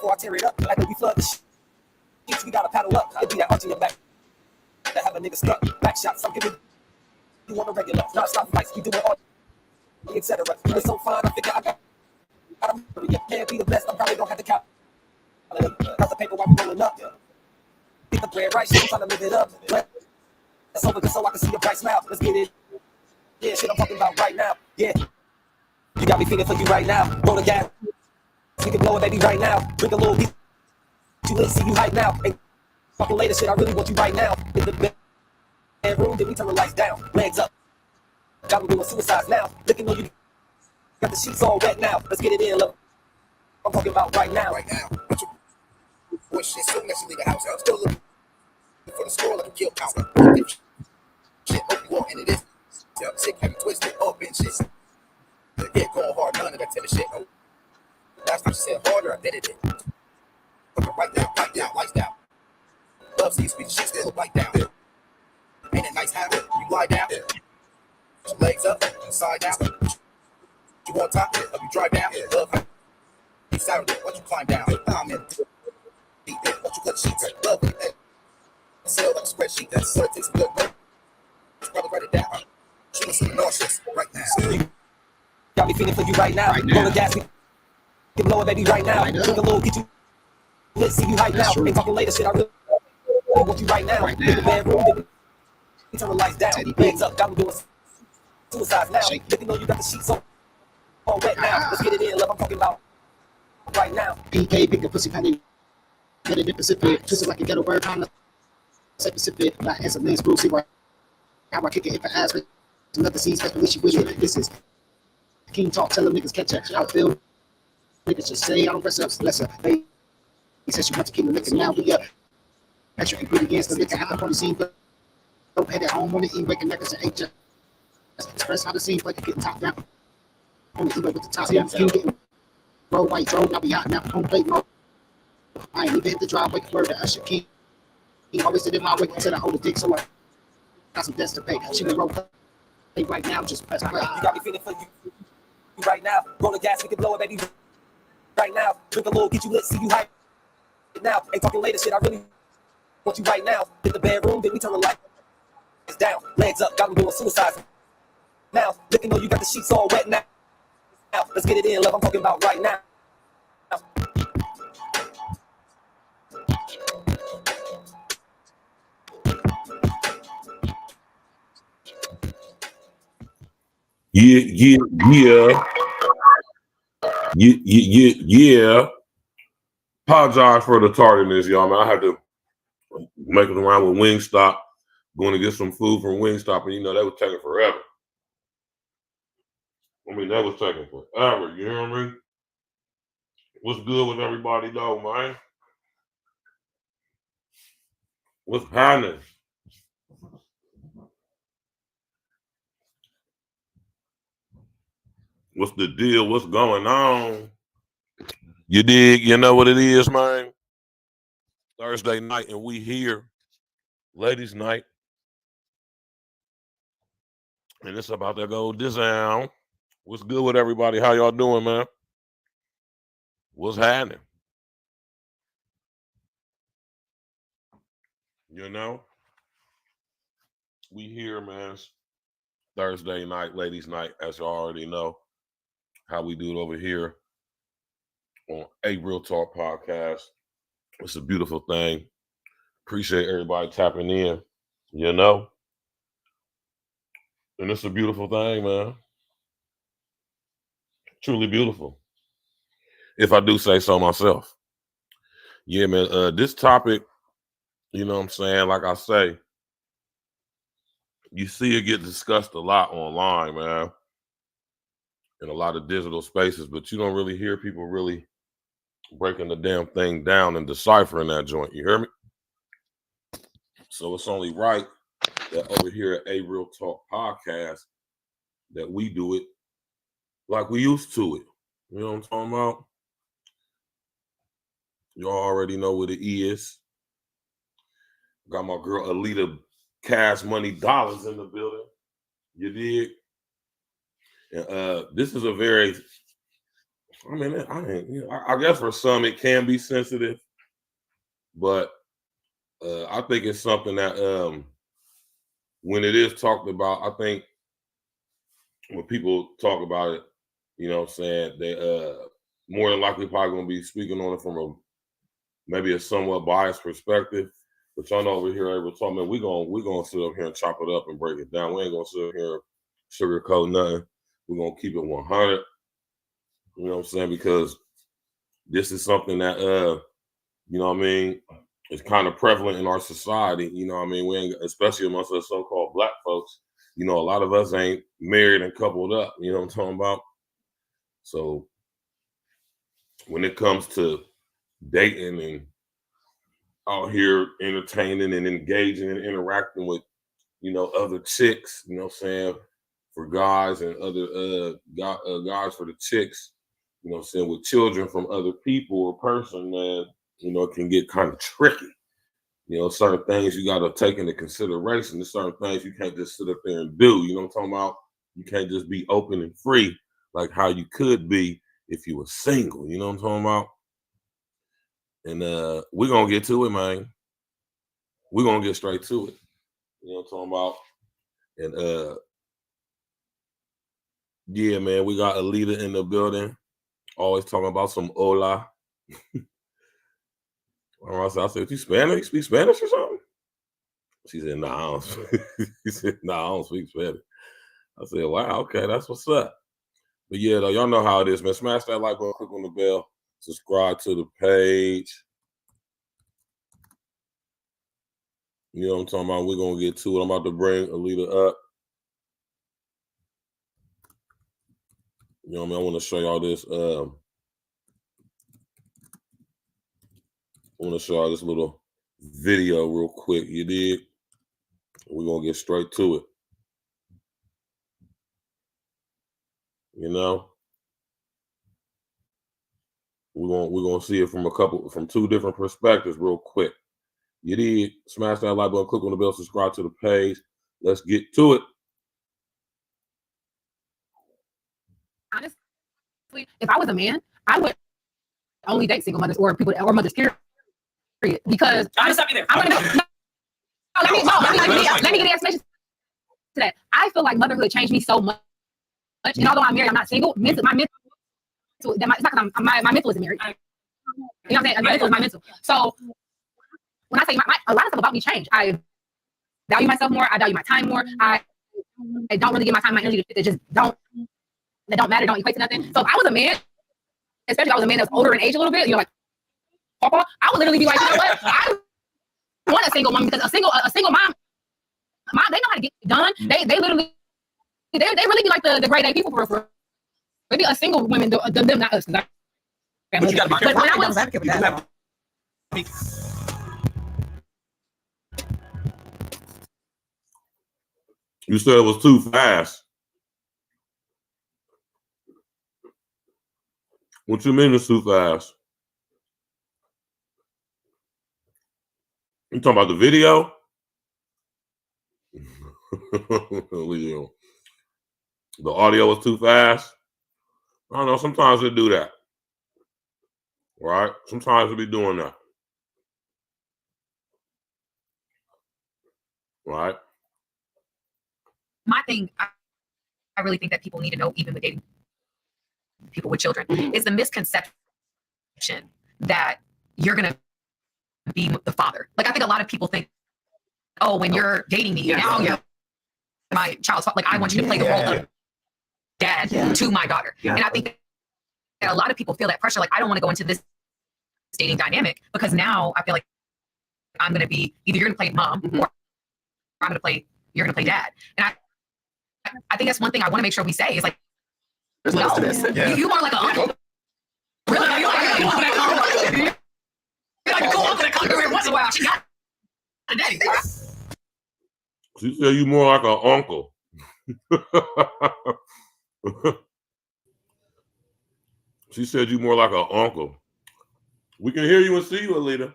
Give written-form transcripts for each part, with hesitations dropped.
before I tear it up. Like when we flood the sheets, we gotta paddle up. It be that arch in your back that have a nigga stuck. Back shots, I'm giving you on a regular. Non-stop fights, we doing all etc. You was so fine, I figure I can't be the best, I'm probably gonna have to count. Got the paper while we rolling up. Get the bread right, shit, I'm trying to live it up. That's over so I can see your bright smile. Let's get it. Yeah, shit I'm talking about right now. Yeah. You got me feeling for you right now. Roll the gas. We can blow it, baby, right now. Drink a little bit. You lit, see you hype now. Ain't fucking later shit, I really want you right now. In the bedroom, then we turn the lights down. Legs up. Got me doing suicides now. Looking on you. Got the sheets all wet now. Let's get it in, look. I'm talking about right now. Right now. Boy, shit, soon as you leave the house, I'm still looking for the score like a kill count. Shit, hope you want, and it is. Sick, heavy, twisted, up and shit. Yeah, going hard, none of that type of shit. Oh. Last time she said harder, I did it. Right down, lights down. Love sees sweet shit, still bite down. Ain't it nice having you lie down? Legs up, side down. You on top, you drive down. Love how you Saturday, what you climb down. I'm in deep, what you cut sheets. Love it. Sell like a spreadsheet. That's what it takes good work. Probably write it down. She was nauseous right now. Got me feeling for you right now. Roll the gas, we get blowing, baby, right now. Drink a little, get you lit, see you hype now. Ain't talking later shit, I really want you right now. In the bedroom, then we turn the lights down. Legs up, got me doing suicides now. Looking on you got the sheets all wet now. Let's get it in, love, I'm talking about right now. PK, pick a pussy panty. Get it in Pacific. Twist it like a ghetto bird. I'm say Pacific. Not as a man's screw. See why how I kick it if I ask it. Another scene, especially she with it. This is King Talk. Tell them niggas catch up. Outfield. Niggas just say I don't rest up. Lesser. He said she wants to keep the liquor now. We got extra ingredients. The liquor happen on the scene. But don't head at home on the e-breaking records and just express how the scene like getting top down. On the e-break with the top down. King getting roll white drone. Now we out now. Home plate mode. I ain't even hit the driveway. Word to Usher King. He always did it my way until I hold the dick. So I got some debts to pay. She can roll right now. Just press play. You got me feeling for you right now. Roll the gas, we can blow it, baby. Right now. Drink a little, get you lit, see you hype now. Ain't talking later shit, I really want you right now. In the bedroom, then we turn the lights down. Legs up, got me doing suicides now. Looking on you got the sheets all wet now. Let's get it in, love, I'm talking about right now. Yeah. Apologize for the tardiness, y'all, man. I had to make it around with Wingstop, going to get some food from Wingstop, and they was taking forever. I mean, that was taking forever, you hear me? What's good with everybody, though, man? What's happening? What's the deal? What's going on? You dig? You know what it is, man? Thursday night, and we here. Ladies' night. And it's about to go down. What's good with everybody? How y'all doing, man? What's happening? We here, man. It's Thursday night, ladies' night, as you already know how we do it over here on A Real Talk Podcast. It's a beautiful thing. Appreciate everybody tapping in, and it's a beautiful thing, man. Truly beautiful, if I do say so myself. Yeah, man, this topic, you know what I'm saying, like I say, you see it get discussed a lot online, man, in a lot of digital spaces, but you don't really hear people really breaking the damn thing down and deciphering that joint. You hear me? So it's only right that over here at A Real Talk Podcast that we do it like we used to it. You know what I'm talking about? You already know what it is. Got my girl ELITA Cash Money Dollars in the building. You dig? And this is a very I mean, I guess for some it can be sensitive, but I think it's something that when it is talked about, I think when people talk about it, you know what I'm saying, they more than likely probably gonna be speaking on it from maybe a somewhat biased perspective. But y'all know over here, we're talking about we're gonna sit up here and chop it up and break it down. We ain't gonna sit up here and sugarcoat nothing. We're gonna keep it 100. You know what I'm saying? Because this is something that you know what I mean, is kind of prevalent in our society. You know what I mean? We ain't, especially amongst us so-called black folks, you know, a lot of us ain't married and coupled up. You know what I'm talking about? So when it comes to dating and out here entertaining and engaging and interacting with, you know, other chicks, you know what I'm saying, for guys and other guys for the chicks, you know what I'm saying, with children from other people or person, man, you know, it can get kind of tricky. You know, certain things you got to take into consideration. There's certain things you can't just sit up there and do. You know what I'm talking about? You can't just be open and free like how you could be if you were single. You know what I'm talking about? And we're going to get to it, man. We're going to get straight to it. You know what I'm talking about? And yeah, man, we got ELITA in the building. Always talking about some hola. I said, you Spanish? You speak Spanish or something? She said, nah, I don't speak. He said, nah, I don't speak Spanish. I said, wow, okay, that's what's up. But yeah, though, y'all know how it is, man. Smash that like button, click on the bell, subscribe to the page. You know what I'm talking about? We're going to get to it. I'm about to bring ELITA up. You know what I mean? I want to show y'all this. I want to show y'all this little video real quick. You did? We're going to get straight to it. You know? We're gonna see it from two different perspectives real quick. You did? Smash that like button, click on the bell, subscribe to the page. Let's get to it. Honestly, if I was a man, I would only date single mothers or people or mothers, period. Because I'm gonna stop you there. I want to know. Let me get the explanation to that. I feel like motherhood changed me so much. And although I'm married, I'm not single. My mental, it's not because my mental isn't married. You know what I'm saying? My mental is my mental. So when I say a lot of stuff about me changed. I value myself more. I value my time more. I don't really give my time, my energy to shit that just don't matter, don't equate to nothing. So if I was a man, especially if I was a man that's older in age a little bit, you know, like Papa, I would literally be like, you know what? I want a single woman because a single mom, they know how to get it done. They literally, they really be like the grade A people for maybe a single woman, them not us. But when I was advocate with that. You said it was too fast. What you mean it's too fast? You talking about the video? The audio was too fast. I don't know. Sometimes they do that. Right? Sometimes they be doing that. Right? My thing, I really think that people need to know, even with dating people with children, is the misconception that you're going to be the father. Like, I think a lot of people think, oh, when you're dating me, now you're my child's father. Like, I want you to play the role of dad to my daughter. And I think that a lot of people feel that pressure. Like, I don't want to go into this dating dynamic because now I feel like I'm going to be either you're going to play mom or you're going to play dad. And I think that's one thing I want to make sure we say is like, no, you are like an uncle. Really? You're like a cool uncle that comes every once in a while. She got a daddy. She said you more like an uncle. She said you more like an uncle. We can hear you and see you, ELITA.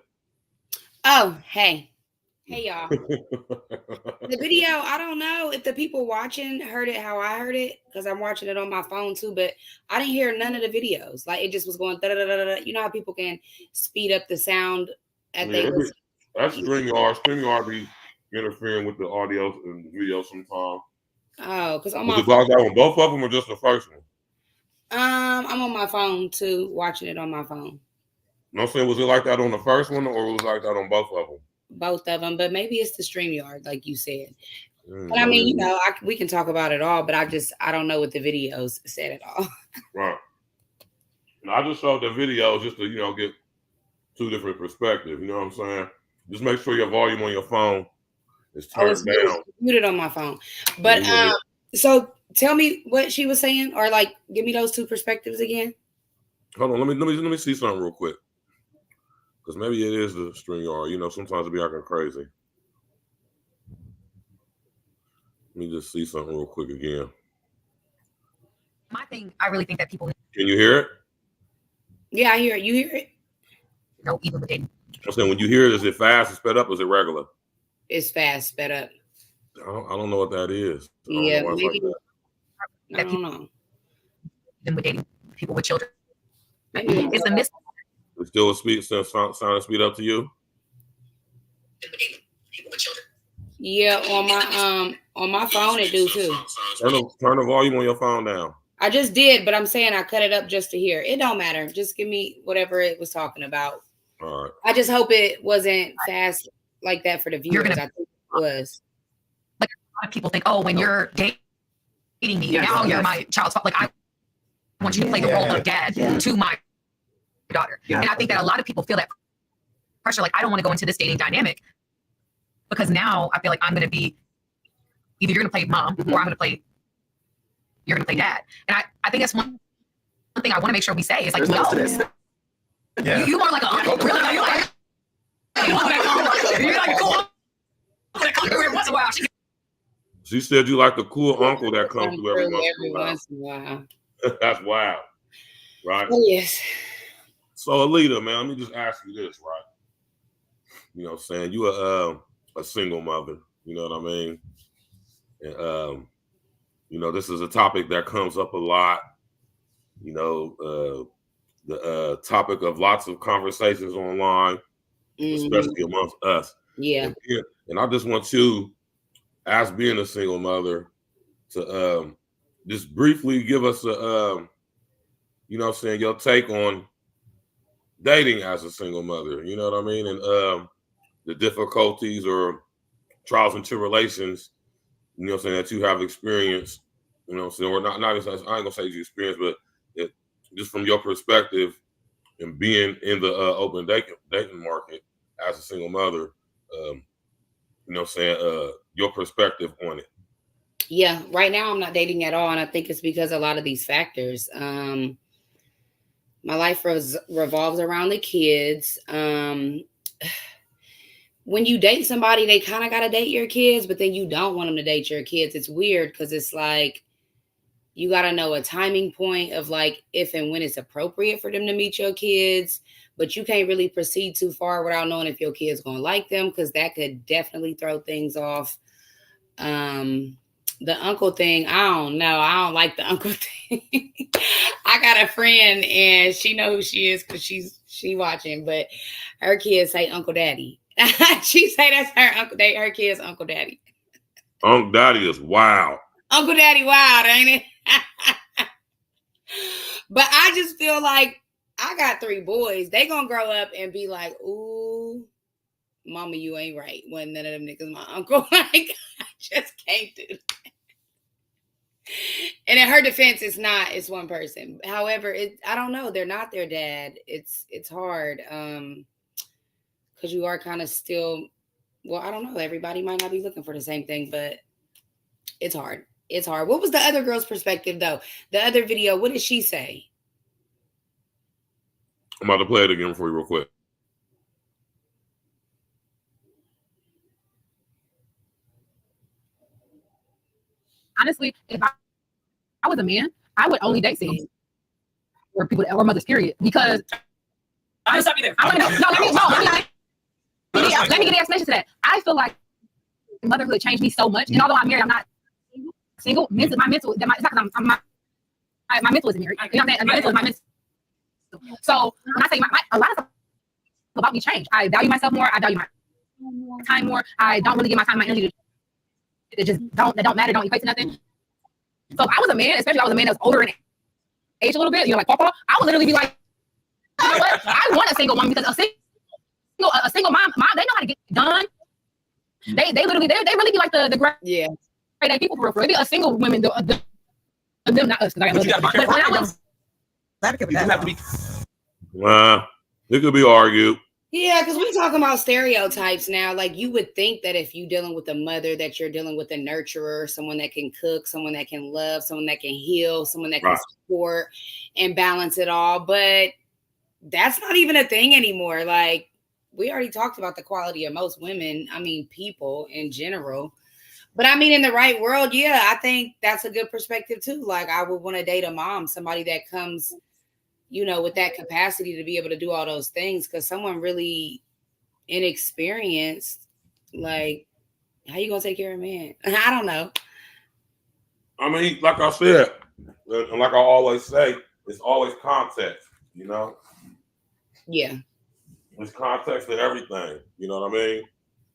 Oh, hey. Hey y'all. The video, I don't know if the people watching heard it how I heard it, because I'm watching it on my phone too, but I didn't hear none of the videos. Like it just was going da da da da da. You know how people can speed up the sound at they listen? That's StreamYard. StreamYard be interfering with the audio and video sometimes. Oh, because on Was my it like that on both of them or just the first one? I'm on my phone too, watching it on my phone. No, I'm saying, was it like that on the first one or was it like that on both of them? Both of them, but maybe it's the StreamYard, like you said. And I mean, you know, we can talk about it all, but I don't know what the videos said at all. Right. And I just showed the video just to, you know, get two different perspectives. You know what I'm saying? Just make sure your volume on your phone is turned down. It's muted on my phone. But so tell me what she was saying, or like give me those two perspectives again. Hold on, let me see something real quick. Because maybe it is the StreamYard. You know, sometimes it be acting crazy. Let me just see something real quick again. My thing, I really think that people. Can you hear it? Yeah, I hear it. You hear it? No, even with dating. I'm saying, when you hear it, is it fast, sped up, or is it regular? It's fast, sped up. I don't know what that is. Yeah, maybe. I don't know. Even with dating people with children. Maybe it's the miss. It's still sound speed up to you? Yeah, on my phone it do too. Turn the volume on your phone down. I just did, but I'm saying I cut it up just to hear. It don't matter. Just give me whatever it was talking about. All right. I just hope it wasn't fast like that for the viewers. I think it was. Like a lot of people think, oh, when you're dating me, now you're my child's fault. Like I want you to play the role of dad to my daughter. And I think that a lot of people feel that pressure. Like I don't want to go into this dating dynamic because now I feel like I'm going to be either you're going to play mom or you're going to play dad. And I think that's one thing I want to make sure we say is like, no, you are like a uncle. Really? You're like cool. Every once in a while. She said you like the cool uncle that comes through every once in a while. That's wild. Right? Oh, yes. So, Elita, man, let me just ask you this, right? You know what I'm saying? You are a single mother, you know what I mean? And, you know, this is a topic that comes up a lot. You know, the topic of lots of conversations online, especially amongst us. Yeah. And I just want you, as being a single mother, to just briefly give us a, you know what I'm saying, your take on dating as a single mother, you know what I mean? And the difficulties or trials and tribulations, you know what I'm saying, that you have experienced, you know what I'm saying, or not I ain't gonna say you experienced, but just from your perspective and being in the open dating market as a single mother, you know what I'm saying, your perspective on it. Yeah, right now I'm not dating at all, and I think it's because a lot of these factors. My life revolves around the kids. When you date somebody, they kind of got to date your kids, but then you don't want them to date your kids. It's weird because it's like you got to know a timing point of like if and when it's appropriate for them to meet your kids, but you can't really proceed too far without knowing if your kid's going to like them, because that could definitely throw things off. The uncle thing, I don't know. I don't like the uncle thing. I got a friend and she know who she is because she watching, but her kids say Uncle Daddy. She say that's her uncle. Her kids Uncle Daddy. Uncle Daddy is wild. Uncle Daddy wild, ain't it? But I just feel like I got 3 boys. They gonna grow up and be like, ooh, mama, you ain't right. When none of them niggas my uncle. Like, I just can't do that. And in her defense, it's one person. However, I don't know. They're not their dad. It's hard. Because you are kind of still, well, I don't know. Everybody might not be looking for the same thing, but it's hard. It's hard. What was the other girl's perspective, though? The other video, what did she say? I'm about to play it again for you real quick. Honestly, if I was a man, I would only date singles or people or mothers, period. Because I stop you there. I want to know. Let me get the explanation to that. I feel like motherhood changed me so much. And although I'm married, I'm not single. My mental, it's not because my mental isn't married. You know what I'm saying? My mental is my mental. So when I say a lot of stuff about me changed. I value myself more. I value my time more. I don't really give my time, my energy to just don't matter, don't equate to nothing. So if I was a man, especially if I was a man that was older in age a little bit, you know, like Papa, I would literally be like, you know what? I want a single woman because a single mom, they know how to get done. They really be like the great people for real. They be a single women, them not us. But when I was, you have to be. It could be argued. Yeah, because we're talking about stereotypes now. Like, you would think that if you're dealing with a mother, that you're dealing with a nurturer, someone that can cook, someone that can love, someone that can heal, someone that can support and balance it all. But that's not even a thing anymore. Like, we already talked about the quality of most women. I mean, people in general. But I mean, in the right world, yeah, I think that's a good perspective too. Like, I would want to date a mom, somebody that comes, you know, with that capacity to be able to do all those things. Because someone really inexperienced, like, how you gonna take care of a man? I don't know. I mean, like I said, and like I always say, it's always context, you know? Yeah. There's context to everything, you know what I mean?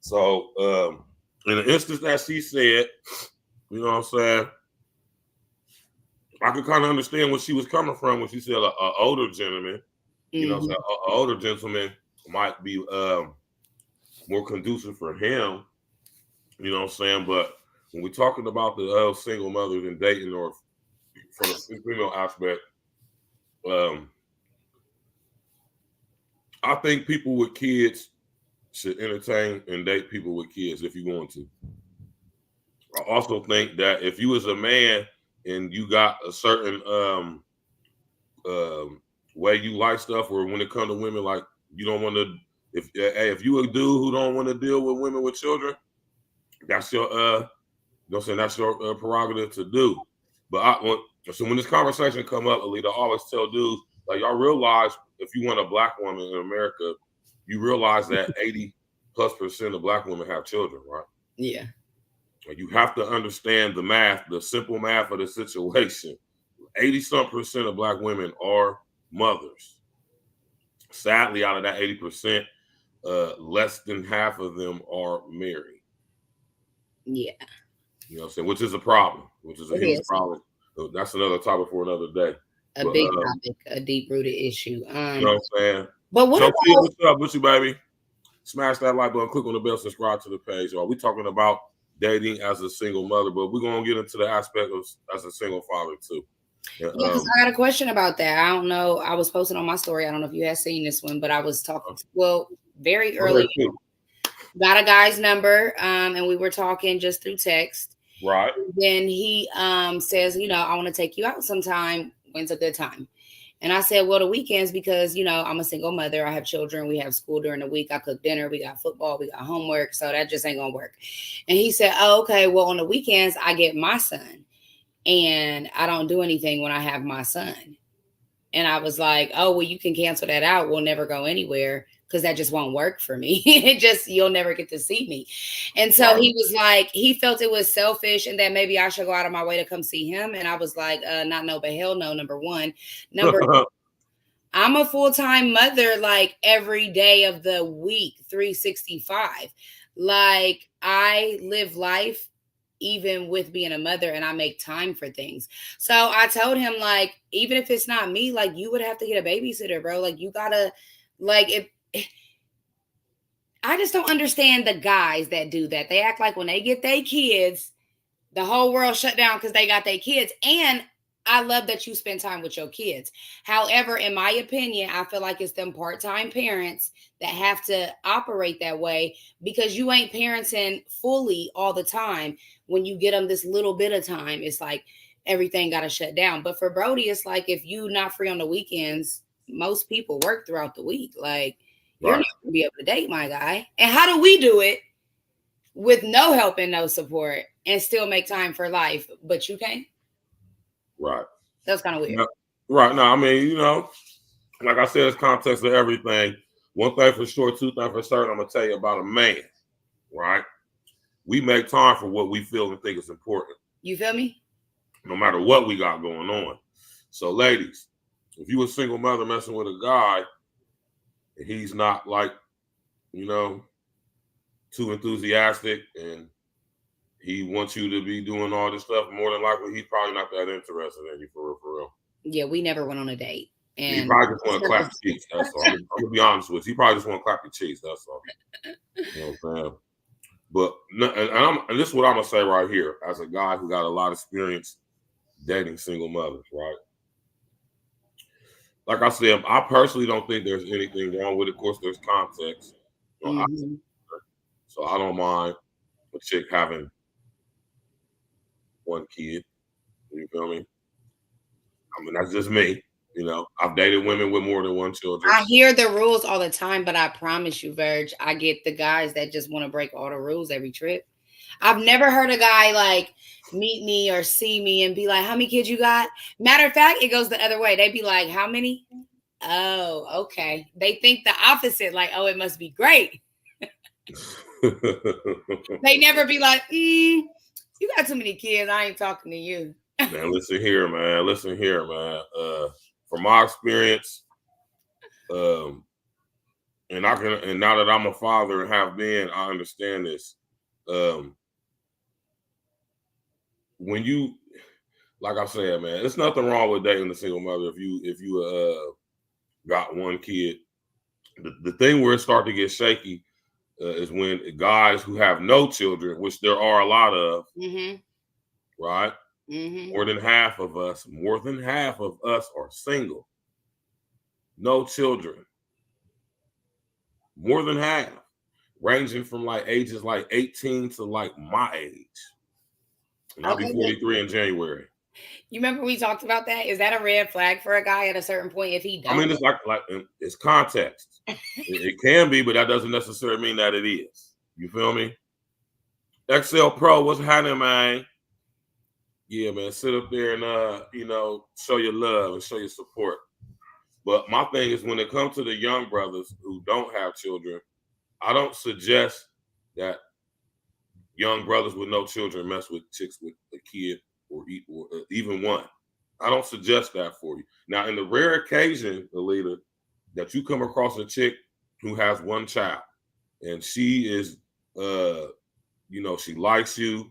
So, in the instance that she said, you know what I'm saying? I could kind of understand where she was coming from when she said an older gentleman, you know, so an older gentleman might be more conducive for him, you know what I'm saying? But when we're talking about the single mothers and dating, or from the female aspect, I think people with kids should entertain and date people with kids if you're going to. I also think that if you as a man and you got a certain way you like stuff, or when it comes to women, like, you don't want to, if you a dude who don't want to deal with women with children, that's your you know what I'm saying, that's your prerogative to do. But so when this conversation come up, Alita, I always tell dudes, like, y'all realize if you want a black woman in America, you realize that 80+% of black women have children, right? Yeah. You have to understand the math, the simple math of the situation. 80-some% of black women are mothers. Sadly, out of that 80%, less than half of them are married. Yeah. You know what I'm saying? Which is a problem, which is a huge problem. That's another topic for another day. A big topic, a deep-rooted issue. You know what I'm saying? But what about, what's up with you, baby? Smash that like button, click on the bell, subscribe to the page. Y'all, we talking about dating as a single mother, but we're gonna get into the aspect of as a single father too. Yeah, because I got a question about that. I don't know. I was posting on my story. I don't know if you had seen this one, but I was talking. Well, very early. Got a guy's number, and we were talking just through text. Right. Then he says, you know, I want to take you out sometime. When's a good time? And I said, well, the weekends, because, you know, I'm a single mother. I have children. We have school during the week. I cook dinner. We got football. We got homework. So that just ain't going to work. And he said, oh, okay, well, on the weekends, I get my son. And I don't do anything when I have my son. And I was like, oh, well, you can cancel that out. We'll never go anywhere, because that just won't work for me. You'll never get to see me. And so he was like, he felt it was selfish and that maybe I should go out of my way to come see him. And I was like, not no, but hell no, number one. Number two, I'm a full-time mother, like, every day of the week, 365. Like, I live life even with being a mother, and I make time for things. So I told him, like, even if it's not me, like, you would have to get a babysitter, bro. Like, you gotta, like, I just don't understand the guys that do that. They act like when they get their kids, the whole world shut down because they got their kids. And I love that you spend time with your kids. However, in my opinion, I feel like it's them part-time parents that have to operate that way, because you ain't parenting fully all the time. When you get them this little bit of time, it's like everything got to shut down. But for Brody, it's like, if you not free on the weekends, most people work throughout the week. Like, you're not going to be able to date my guy. And how do we do it with no help and no support and still make time for life, but you can't? Right. That's kind of weird. No, right. No, I mean, you know, like I said, it's context of everything. One thing for sure, two things for certain, I'm going to tell you about a man. right? We make time for what we feel and think is important. You feel me? No matter what we got going on. So, ladies, if you a single mother messing with a guy, and he's not like, you know, too enthusiastic, and he wants you to be doing all this stuff, more than likely he's probably not that interested in you for real. Yeah, we never went on a date. And he probably just want to clap your cheeks. That's all. I'm gonna be honest with you. He probably just want to clap your cheeks. That's all. You know what I'm saying? But and this is what I'm gonna say right here, as a guy who got a lot of experience dating single mothers, right? Like I said, I personally don't think there's anything wrong with it. Of course, there's context. You know, so I don't mind a chick having one kid. You feel me? I mean, that's just me. You know, I've dated women with more than one children. I hear the rules all the time, but I promise you, Verge, I get the guys that just want to break all the rules every trip. I've never heard a guy like meet me or see me and be like, how many kids you got? Matter of fact, it goes the other way. They'd be like, how many? Oh, okay. They think the opposite, like, oh, it must be great. They never be like, you got too many kids. I ain't talking to you. Man, listen here, man. From my experience, and now that I'm a father and have been, I understand this. When you, like I said, man, there's nothing wrong with dating a single mother if you got one kid. The thing where it starts to get shaky is when guys who have no children, which there are a lot of, right? More than half of us are single. No children. More than half. Ranging from like ages like 18 to like my age. And I'll be 43 in January. You remember we talked about that? Is that a red flag for a guy at a certain point if he don't? I mean, it's like it's context. It can be, but that doesn't necessarily mean that it is. You feel me? XL Pro, what's happening, man? Yeah, man, sit up there and show your love and show your support. But my thing is, when it comes to the young brothers who don't have children, I don't suggest that young brothers with no children mess with chicks with a kid or even one. I don't suggest that for you. Now, in the rare occasion, ELITA, that you come across a chick who has one child and she is, she likes you,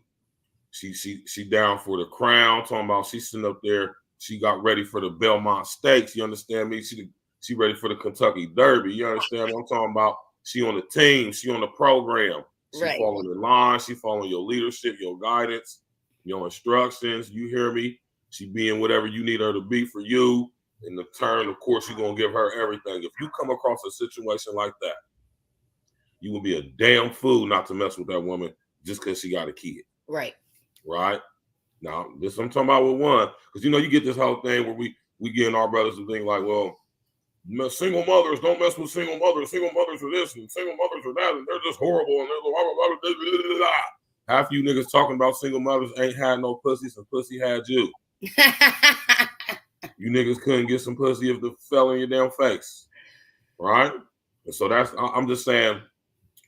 she down for the crown, talking about she's sitting up there, she got ready for the Belmont Stakes, you understand me? She ready for the Kentucky Derby, you understand what I'm talking about? She on the team, she on the program, she following the line, she following your leadership, your guidance, your instructions, you hear me? She being whatever you need her to be for you. In the turn, of course, you're going to give her everything. If you come across a situation like that, you will be a damn fool not to mess with that woman just because she got a kid. Right. Right? Now, this I'm talking about with one. Because, you get this whole thing where we getting our brothers to think like, well, single mothers, don't mess with single mothers. Single mothers are this and single mothers are that. And they're just horrible. And they're blah, blah, blah, blah, blah. Half you niggas talking about single mothers ain't had no pussy, so pussy had you. You niggas couldn't get some pussy if the fell in your damn face. Right? And so I'm just saying,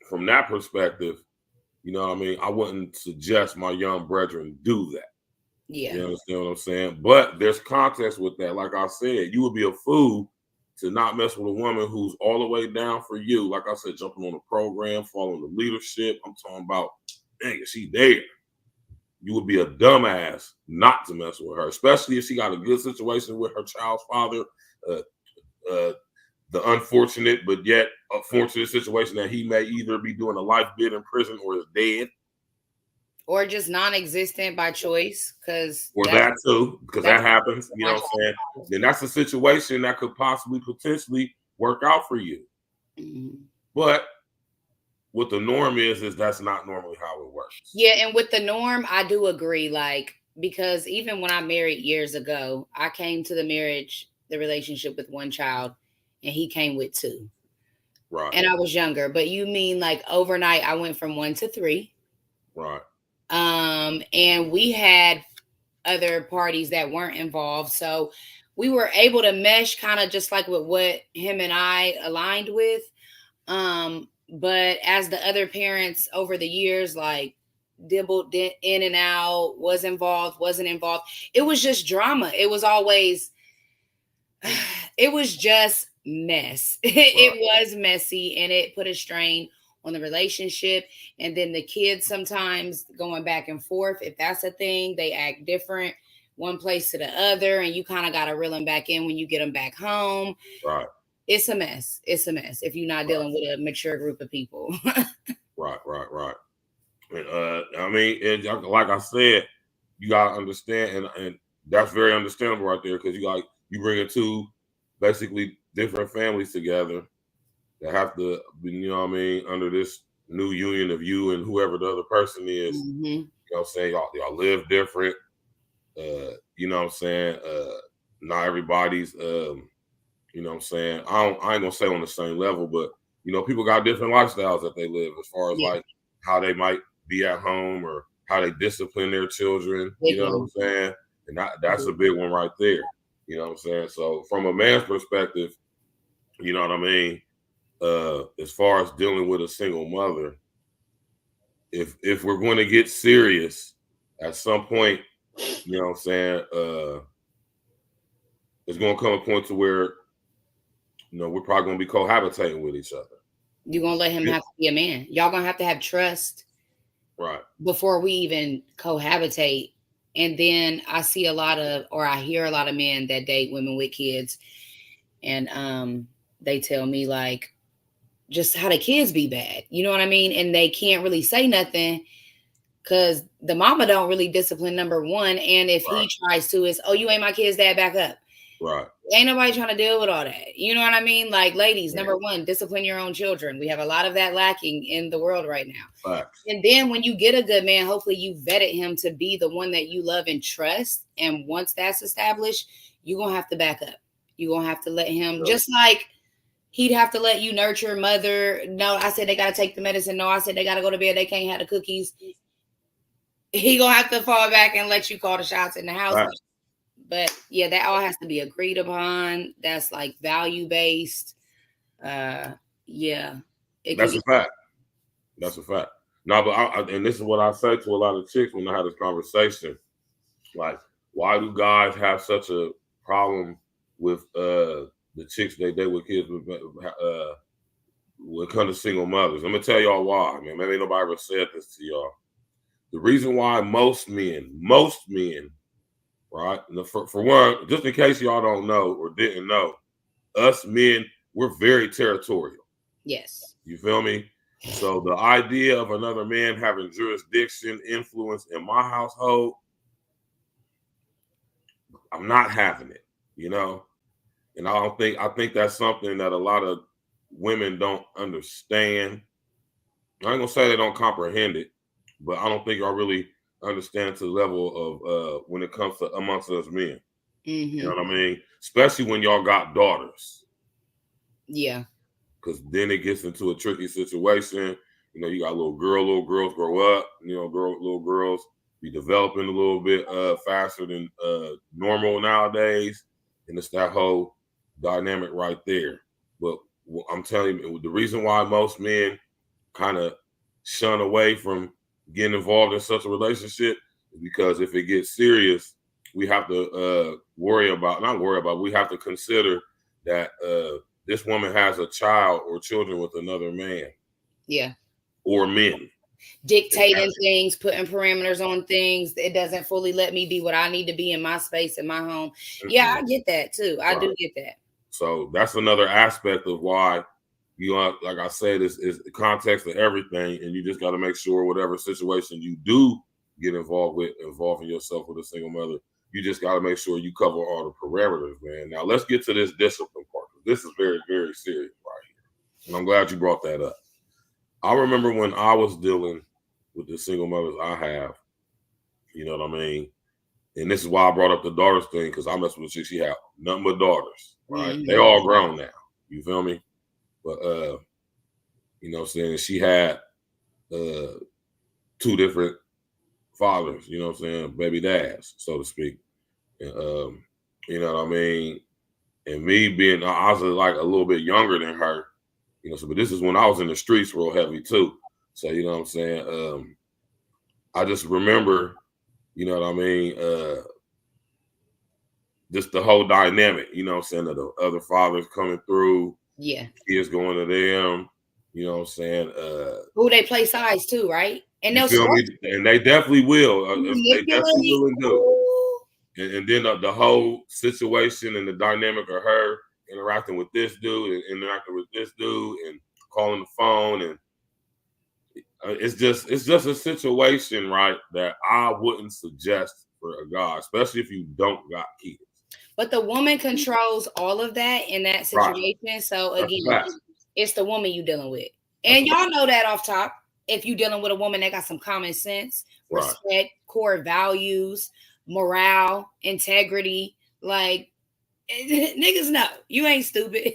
from that perspective, you know what I mean? I wouldn't suggest my young brethren do that. Yeah. You understand what I'm saying? But there's context with that. Like I said, you would be a fool to not mess with a woman who's all the way down for you. Like I said, jumping on the program, following the leadership. I'm talking about, dang, she there. You would be a dumbass not to mess with her, especially if she got a good situation with her child's father, the unfortunate but yet fortunate situation that he may either be doing a life bid in prison or is dead. Or just non-existent by choice, or that too, because that happens. You know what I'm saying? Then that's a situation that could potentially work out for you. But what the norm is that's not normally how it works. Yeah, and with the norm, I do agree. Like, because even when I married years ago, I came to the relationship with one child, and he came with two. Right. And I was younger. But you mean like overnight, I went from 1 to 3. Right. And we had other parties that weren't involved. So we were able to mesh kind of just like with what him and I aligned with. But as the other parents over the years, like dibbled in and out, was involved, wasn't involved, it was just drama. It was always, it was just mess. It was messy, and it put a strain on the relationship. And then the kids sometimes going back and forth, if that's a thing, they act different one place to the other, and you kind of got to reel them back in when you get them back home. Right. It's a mess. It's a mess if you're not dealing with a mature group of people. Right. And, I mean, and like I said, you gotta understand, and that's very understandable right there, because you bring two basically different families together that have to, you know what I mean, under this new union of you and whoever the other person is. Mm-hmm. You know what I'm saying? Y'all live different. You know what I'm saying? Not everybody's you know what I'm saying, I ain't gonna say on the same level, but you know, people got different lifestyles that they live, as far as like how they might be at home or how they discipline their children. You know what I'm saying? And that's a big one right there. You know what I'm saying? So from a man's perspective, you know what I mean? As far as dealing with a single mother, if we're going to get serious at some point, you know what I'm saying, it's going to come a point to where, you know, we're probably going to be cohabitating with each other. You're going to let him have to be a man. Y'all going to have trust, right, before we even cohabitate. And then I hear a lot of men that date women with kids, and they tell me like just how the kids be bad. You know what I mean? And they can't really say nothing because the mama don't really discipline, number one. And if he tries to, it's, oh, you ain't my kid's dad, back up. Right. Ain't nobody trying to deal with all that. You know what I mean? Like, ladies, number one, discipline your own children. We have a lot of that lacking in the world right now. Right. And then when you get a good man, hopefully you vetted him to be the one that you love and trust. And once that's established, you're going to have to back up. You're going to have to let him, just like he'd have to let you nurture mother. No, I said they got to take the medicine. No, I said they got to go to bed. They can't have the cookies. He going to have to fall back and let you call the shots in the house. Right. But yeah, that all has to be agreed upon. That's like value based. Yeah. That's a fact. That's a fact. No, but and this is what I say to a lot of chicks when I have this conversation. Like, why do guys have such a problem with the chicks they date with kids with when it comes to single mothers? I'm gonna tell y'all why, man. Maybe nobody ever said this to y'all. The reason why most men, right? For one, just in case y'all don't know or didn't know, us men, we're very territorial. Yes. You feel me? So the idea of another man having jurisdiction, influence in my household, I'm not having it, you know? And I think that's something that a lot of women don't understand. I ain't gonna say they don't comprehend it, but I don't think y'all really understand to the level of when it comes to amongst us men. Mm-hmm. You know what I mean? Especially when y'all got daughters. Yeah. Because then it gets into a tricky situation. You know, you got little girls grow up, you know, little girls be developing a little bit faster than normal nowadays. And it's that whole dynamic right there. But I'm telling you, the reason why most men kind of shun away from getting involved in such a relationship is because if it gets serious, we have to we have to consider that this woman has a child or children with another man. Yeah. Or men. Dictating things, putting parameters on things. It doesn't fully let me be what I need to be in my space, in my home. Mm-hmm. Yeah, I get that too. I do get that. So that's another aspect of why, you know, like I said, is the context of everything. And you just got to make sure whatever situation you do get involving yourself with a single mother, you just got to make sure you cover all the parameters, man. Now let's get to this discipline part. This is very, very serious right here. And I'm glad you brought that up. I remember when I was dealing with the single mothers I have, you know what I mean? And this is why I brought up the daughters thing, because I mess with a chick, she had nothing but daughters, right? Mm-hmm. They all grown now, you feel me? But, you know what I'm saying? She had 2 different fathers, you know what I'm saying? Baby dads, so to speak. And, you know what I mean? And me being, I was like a little bit younger than her. You know, so but this is when I was in the streets real heavy too. So you know what I'm saying? I just remember, you know what I mean, just the whole dynamic, you know what I'm saying, of the other fathers coming through, Yeah. kids going to them, you know what I'm saying? Who they play sides too, right? And You they'll feel me? And they definitely will. They definitely manipulate. will and do. Ooh. And then the whole situation and the dynamic of her interacting with this dude and interacting with this dude and calling the phone, and it's just a situation, right, that I wouldn't suggest for a guy, especially if you don't got kids. But the woman controls all of that in that situation. Right. So again, it's the woman you dealing with. And y'all know that off top. If you dealing with a woman that got some common sense, respect, core values, morale, integrity, like niggas know you ain't stupid.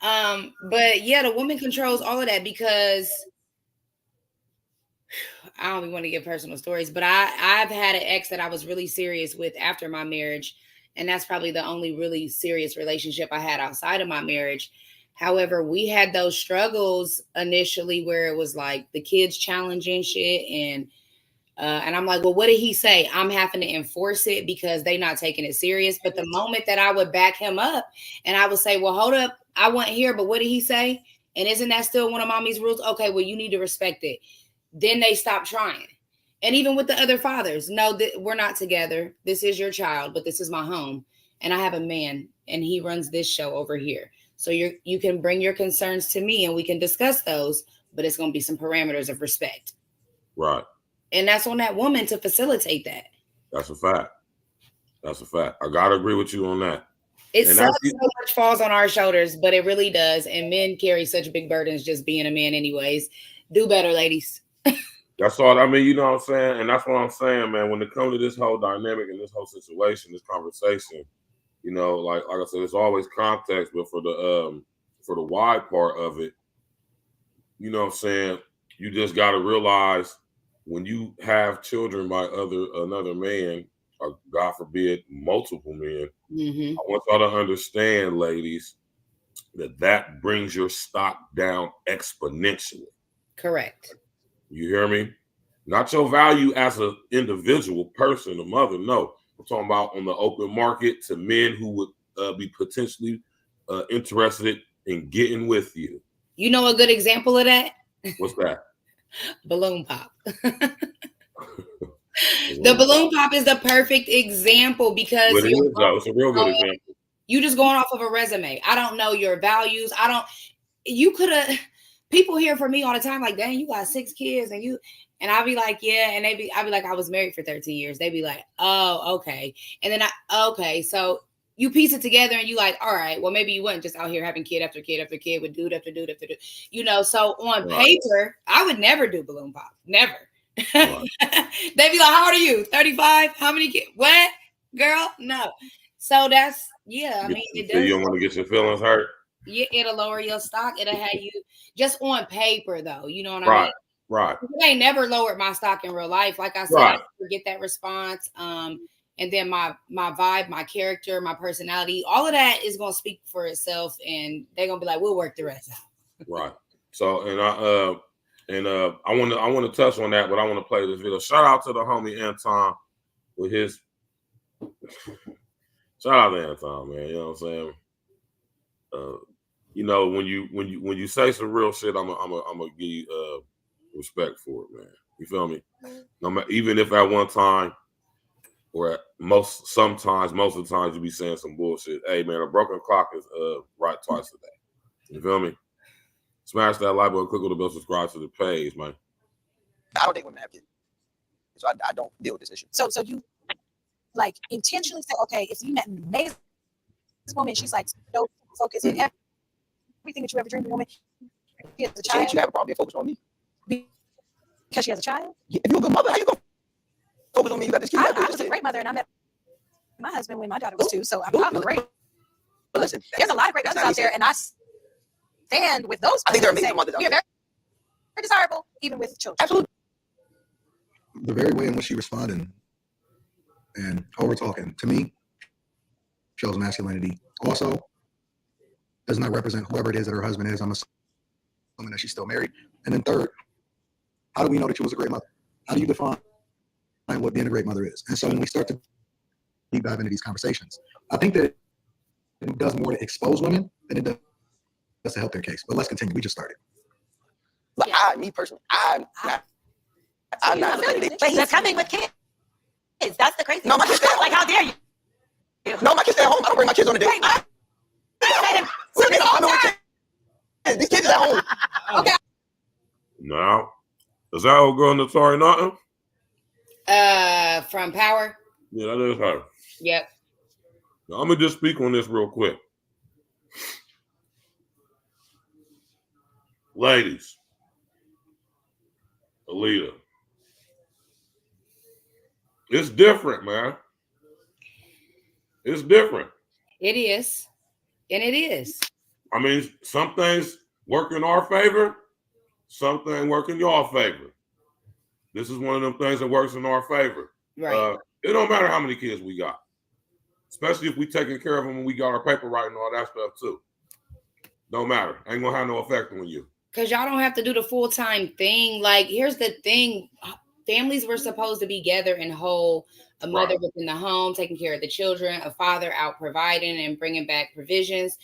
But yeah, the woman controls all of that because I don't even want to give personal stories, but I've had an ex that I was really serious with after my marriage. And that's probably the only really serious relationship I had outside of my marriage. However, we had those struggles initially where it was like the kids challenging shit. And I'm like, well, what did he say? I'm having to enforce it because they not taking it serious. But the moment that I would back him up and I would say, well, hold up, I wasn't here, but what did he say? And isn't that still one of mommy's rules? Okay, well, you need to respect it. Then they stop trying. And even with the other fathers, no, we're not together. This is your child, but this is my home. And I have a man and he runs this show over here. So you can bring your concerns to me and we can discuss those, but it's going to be some parameters of respect. Right. And that's on that woman to facilitate that. That's a fact. That's a fact. I got to agree with you on that. It sucks so much falls on our shoulders, but it really does. And men carry such big burdens just being a man anyways. Do better, ladies. That's all. I mean, you know what I'm saying? And that's what I'm saying, man. When it comes to this whole dynamic and this whole situation, this conversation, you know, like I said, there's always context, but for the wide part of it, you know what I'm saying, you just got to realize when you have children by another man, or God forbid, multiple men, I want y'all to understand, ladies, that brings your stock down exponentially. Correct. You hear me? Not your value as an individual person, a mother. No, I'm talking about on the open market to men who would be potentially interested in getting with you. You know a good example of that? What's that? Balloon pop. The balloon pop is the perfect example because it's a real good example. You just going off of a resume. I don't know your values. You could have. People hear from me all the time, like, dang, you got 6 kids, and I'll be like, yeah, and I'll be like, I was married for 13 years. They'd be like, oh, okay, and then okay, so you piece it together, and you like, all right, well, maybe you wasn't just out here having kid after kid after kid with dude after dude after dude, you know. So on paper, I would never do balloon pop, never. Right. They'd be like, how old are you? 35? How many kids? What, girl? No. So that's I mean, it does. You don't want to get your feelings hurt. Yeah, it'll lower your stock. It'll have you just on paper, though. You know what I mean? Right. It ain't never lowered my stock in real life. Like I said, I never get that response. And then my vibe, my character, my personality, all of that is gonna speak for itself, and they're gonna be like, we'll work the rest out. Right. So, and I want to touch on that, but I want to play this video. Shout out to the homie Anton with his. Shout out to Anton, man. You know what I'm saying? You know, when you say some real shit, I'm gonna give you respect for it, man. You feel me? Even if at one time or most of the times you be saying some bullshit. Hey man, a broken clock is right twice a day. You feel me? Smash that like button, click on the bell, subscribe to the page, man. I don't date women that have kids, so I don't deal with this issue. So you like intentionally say, okay, if you met an amazing woman, she's like so focused on everything that you ever dreamed of, woman. She has a child. You have a problem being focused on me because she has a child. Yeah, if you're a good mother, how you gonna focus on me? You got this kid. I was a great mother, and I met my husband when my daughter was 2, so I'm great. But listen, there's a lot of great mothers out there, and I stand with those. I think there are amazing mothers out there. Very desirable, even with children. Absolutely. The very way in which she responded and over talking to me shows masculinity. Also, does not represent whoever it is that her husband is. I'm assuming that she's still married. And then third, how do we know that she was a great mother? How do you define what being a great mother is? And so when we start to deep dive into these conversations, I think that it does more to expose women than it does to help their case. But let's continue. We just started. Like me personally, I'm not. But he's coming with kids. That's the crazy. No, my kids stay at home. Like, how dare you? No, my kids stay at home. I don't bring my kids on the date. Wait, what? These kids is at home. Okay. Now, is that old girl Natari Norton? From Power. Yeah, that is her. Yep. Now, I'm gonna just speak on this real quick. Ladies, ELITA, it's different, man. It's different. It is. And it is. I mean, some things work in our favor, some things work in your favor. This is one of them things that works in our favor. Right. It don't matter how many kids we got, especially if we taking care of them when we got our paper right and all that stuff too. Don't matter. Ain't gonna have no effect on you. Because y'all don't have to do the full-time thing. Like, here's the thing. Families were supposed to be together and whole. A mother Right. within the home, taking care of the children, a father out providing and bringing back provisions.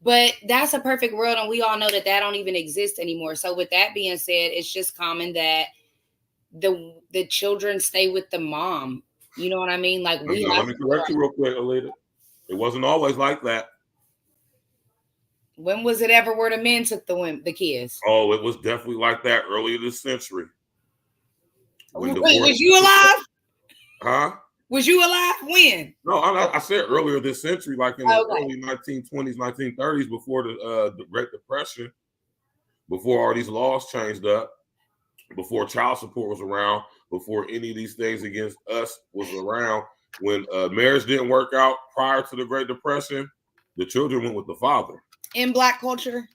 But that's a perfect world, and we all know that don't even exist anymore. So with that being said, it's just common that the children stay with the mom. You know what I mean? Like, we Let me correct you real quick, ELITA. It wasn't always like that. When was it ever where the men took the kids? Oh, it was definitely like that earlier this century. Wait, was you alive? Huh? Was you alive? When? No, I said earlier this century, like in the Okay. early 1920s, 1930s, before the Great Depression, before all these laws changed up, before child support was around, before any of these things against us was around. When marriage didn't work out prior to the Great Depression, the children went with the father. In Black culture?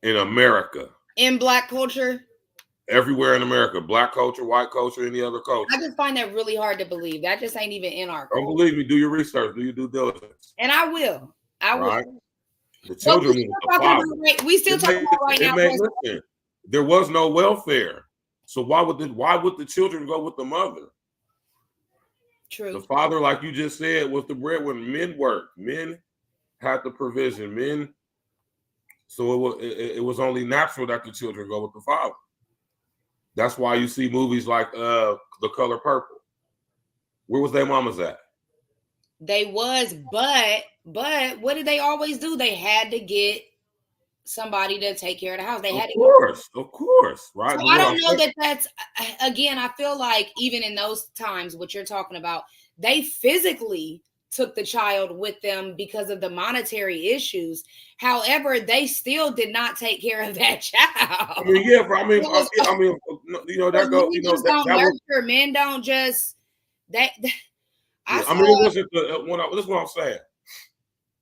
In America. In Black culture? Everywhere in America, Black culture, white culture, any other culture. I just find that really hard to believe. That just ain't even in our culture. Don't believe me, do your research, do your due diligence. And I will. Right? will. The children went with the father. We still talking about right now. Listen, there was no welfare. So why would the children go with the mother? True. The father, like you just said, was the breadwinner. Men worked. Men had the provision. Men. So it was only natural that the children go with the father. That's why you see movies like The Color Purple. Where was their mamas at? They was, but what did they always do? They had to get somebody to take care of the house. They had Of course, right? So I don't know that that's, again, I feel like even in those times, what you're talking about, they physically took the child with them because of the monetary issues. However, they still did not take care of that child. I mean, yeah, but I mean, you know, that goes, you know, that nurture. Was, men don't just that. I mean, it wasn't this is what I'm saying.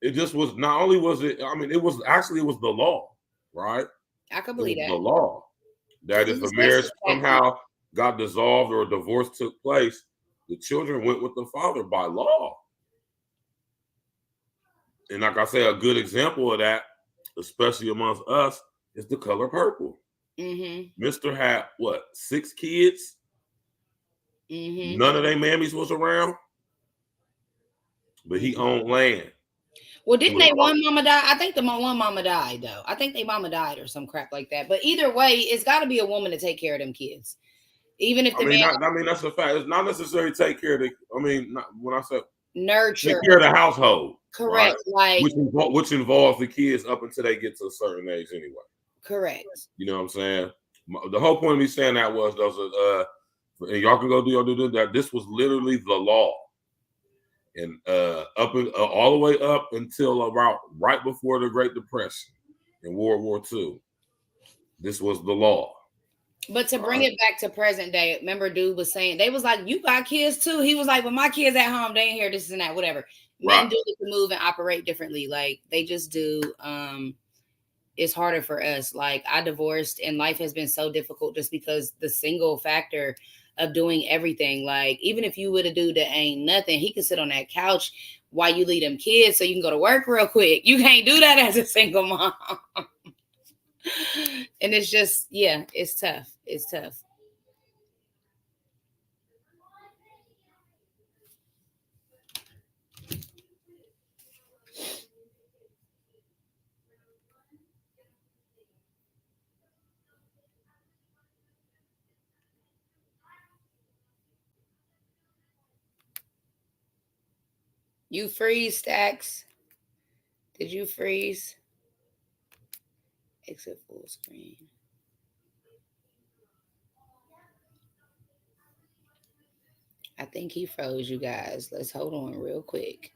It just was not only was it. I mean, it was the law, right? I could believe that the law that if a marriage somehow got dissolved or a divorce took place, the children went with the father by law. And like I say, a good example of that, especially amongst us, is The Color Purple. Mm-hmm. Mr. had 6 kids? Mm-hmm. None of their mammies was around, but he owned land. Well, didn't they one mama die? I think the one mama died though. I think their mama died or some crap like that. But either way, it's got to be a woman to take care of them kids, even if the man. That's a fact. It's not necessarily take care of the. I mean, when I say nurture, take care of the household. Correct. Right? Which involves the kids up until they get to a certain age anyway. Correct. You know what I'm saying? The whole point of me saying that was and y'all can go do your due that. This was literally the law, and all the way up until about right before the Great Depression and World War II. This was the law. But to bring it back to present day, remember, dude was saying they was like, "You got kids too." He was like, "Well, my kids at home, they ain't here. This and that, whatever." Men do get to move and operate differently, like they just do. It's harder for us. Like I divorced, and life has been so difficult just because the single factor of doing everything. Like even if you with a dude that ain't nothing, he could sit on that couch while you leave them kids so you can go to work real quick. You can't do that as a single mom. And it's just, yeah, it's tough. It's tough. You freeze, Stacks? Did you freeze? Exit full screen. I think he froze, you guys. Let's hold on real quick.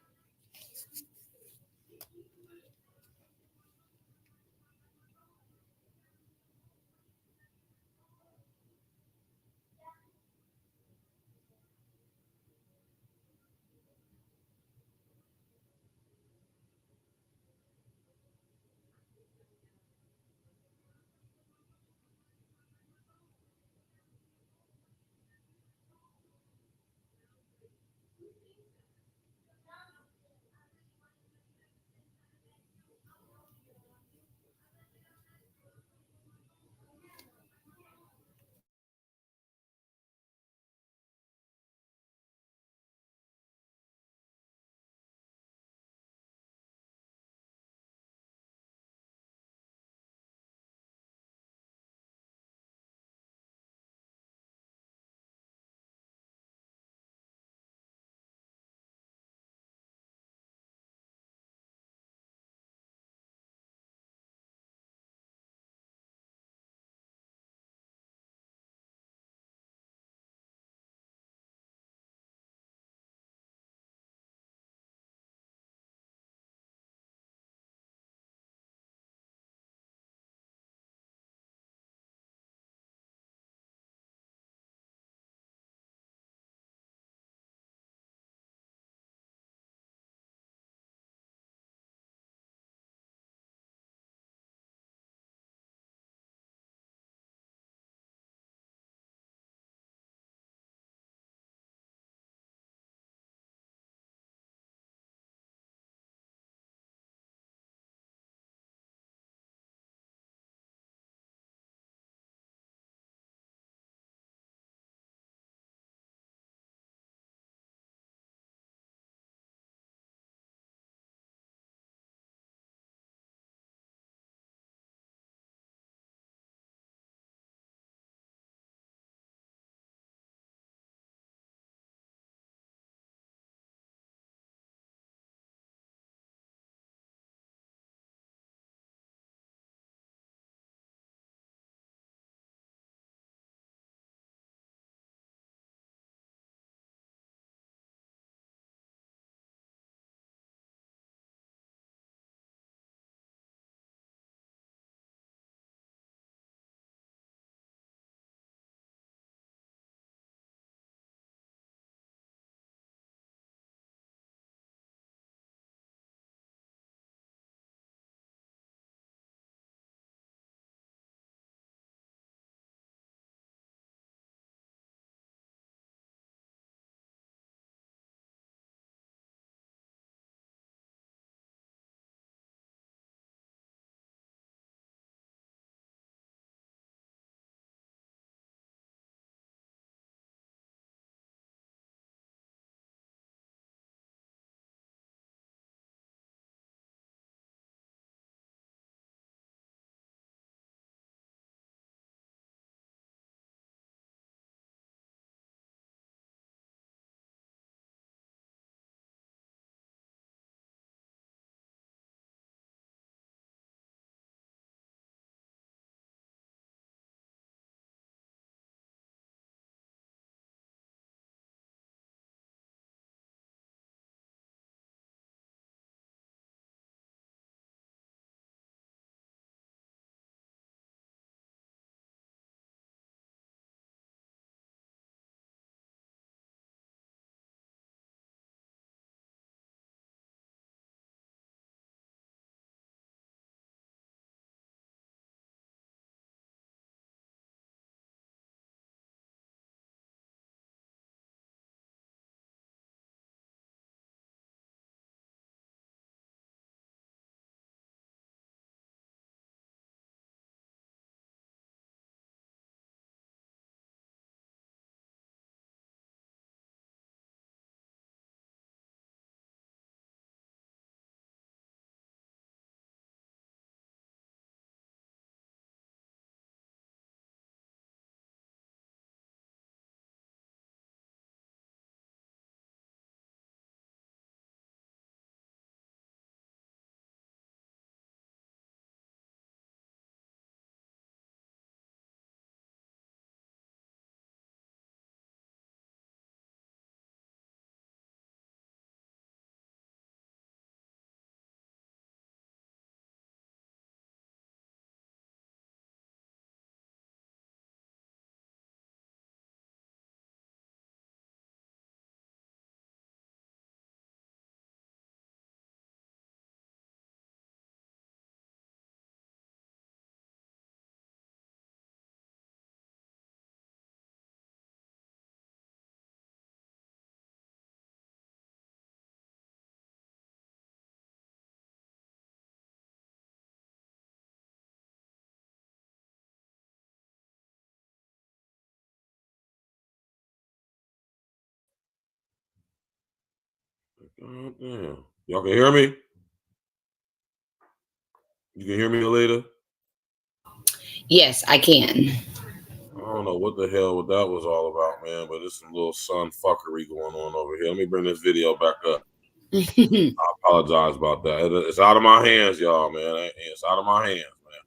Oh, damn. Y'all can hear me? You can hear me, Elita? Yes, I can. I don't know what the hell that was all about, man, but it's some little sun fuckery going on over here. Let me bring this video back up. I apologize about that. It's out of my hands, y'all, man. It's out of my hands, man.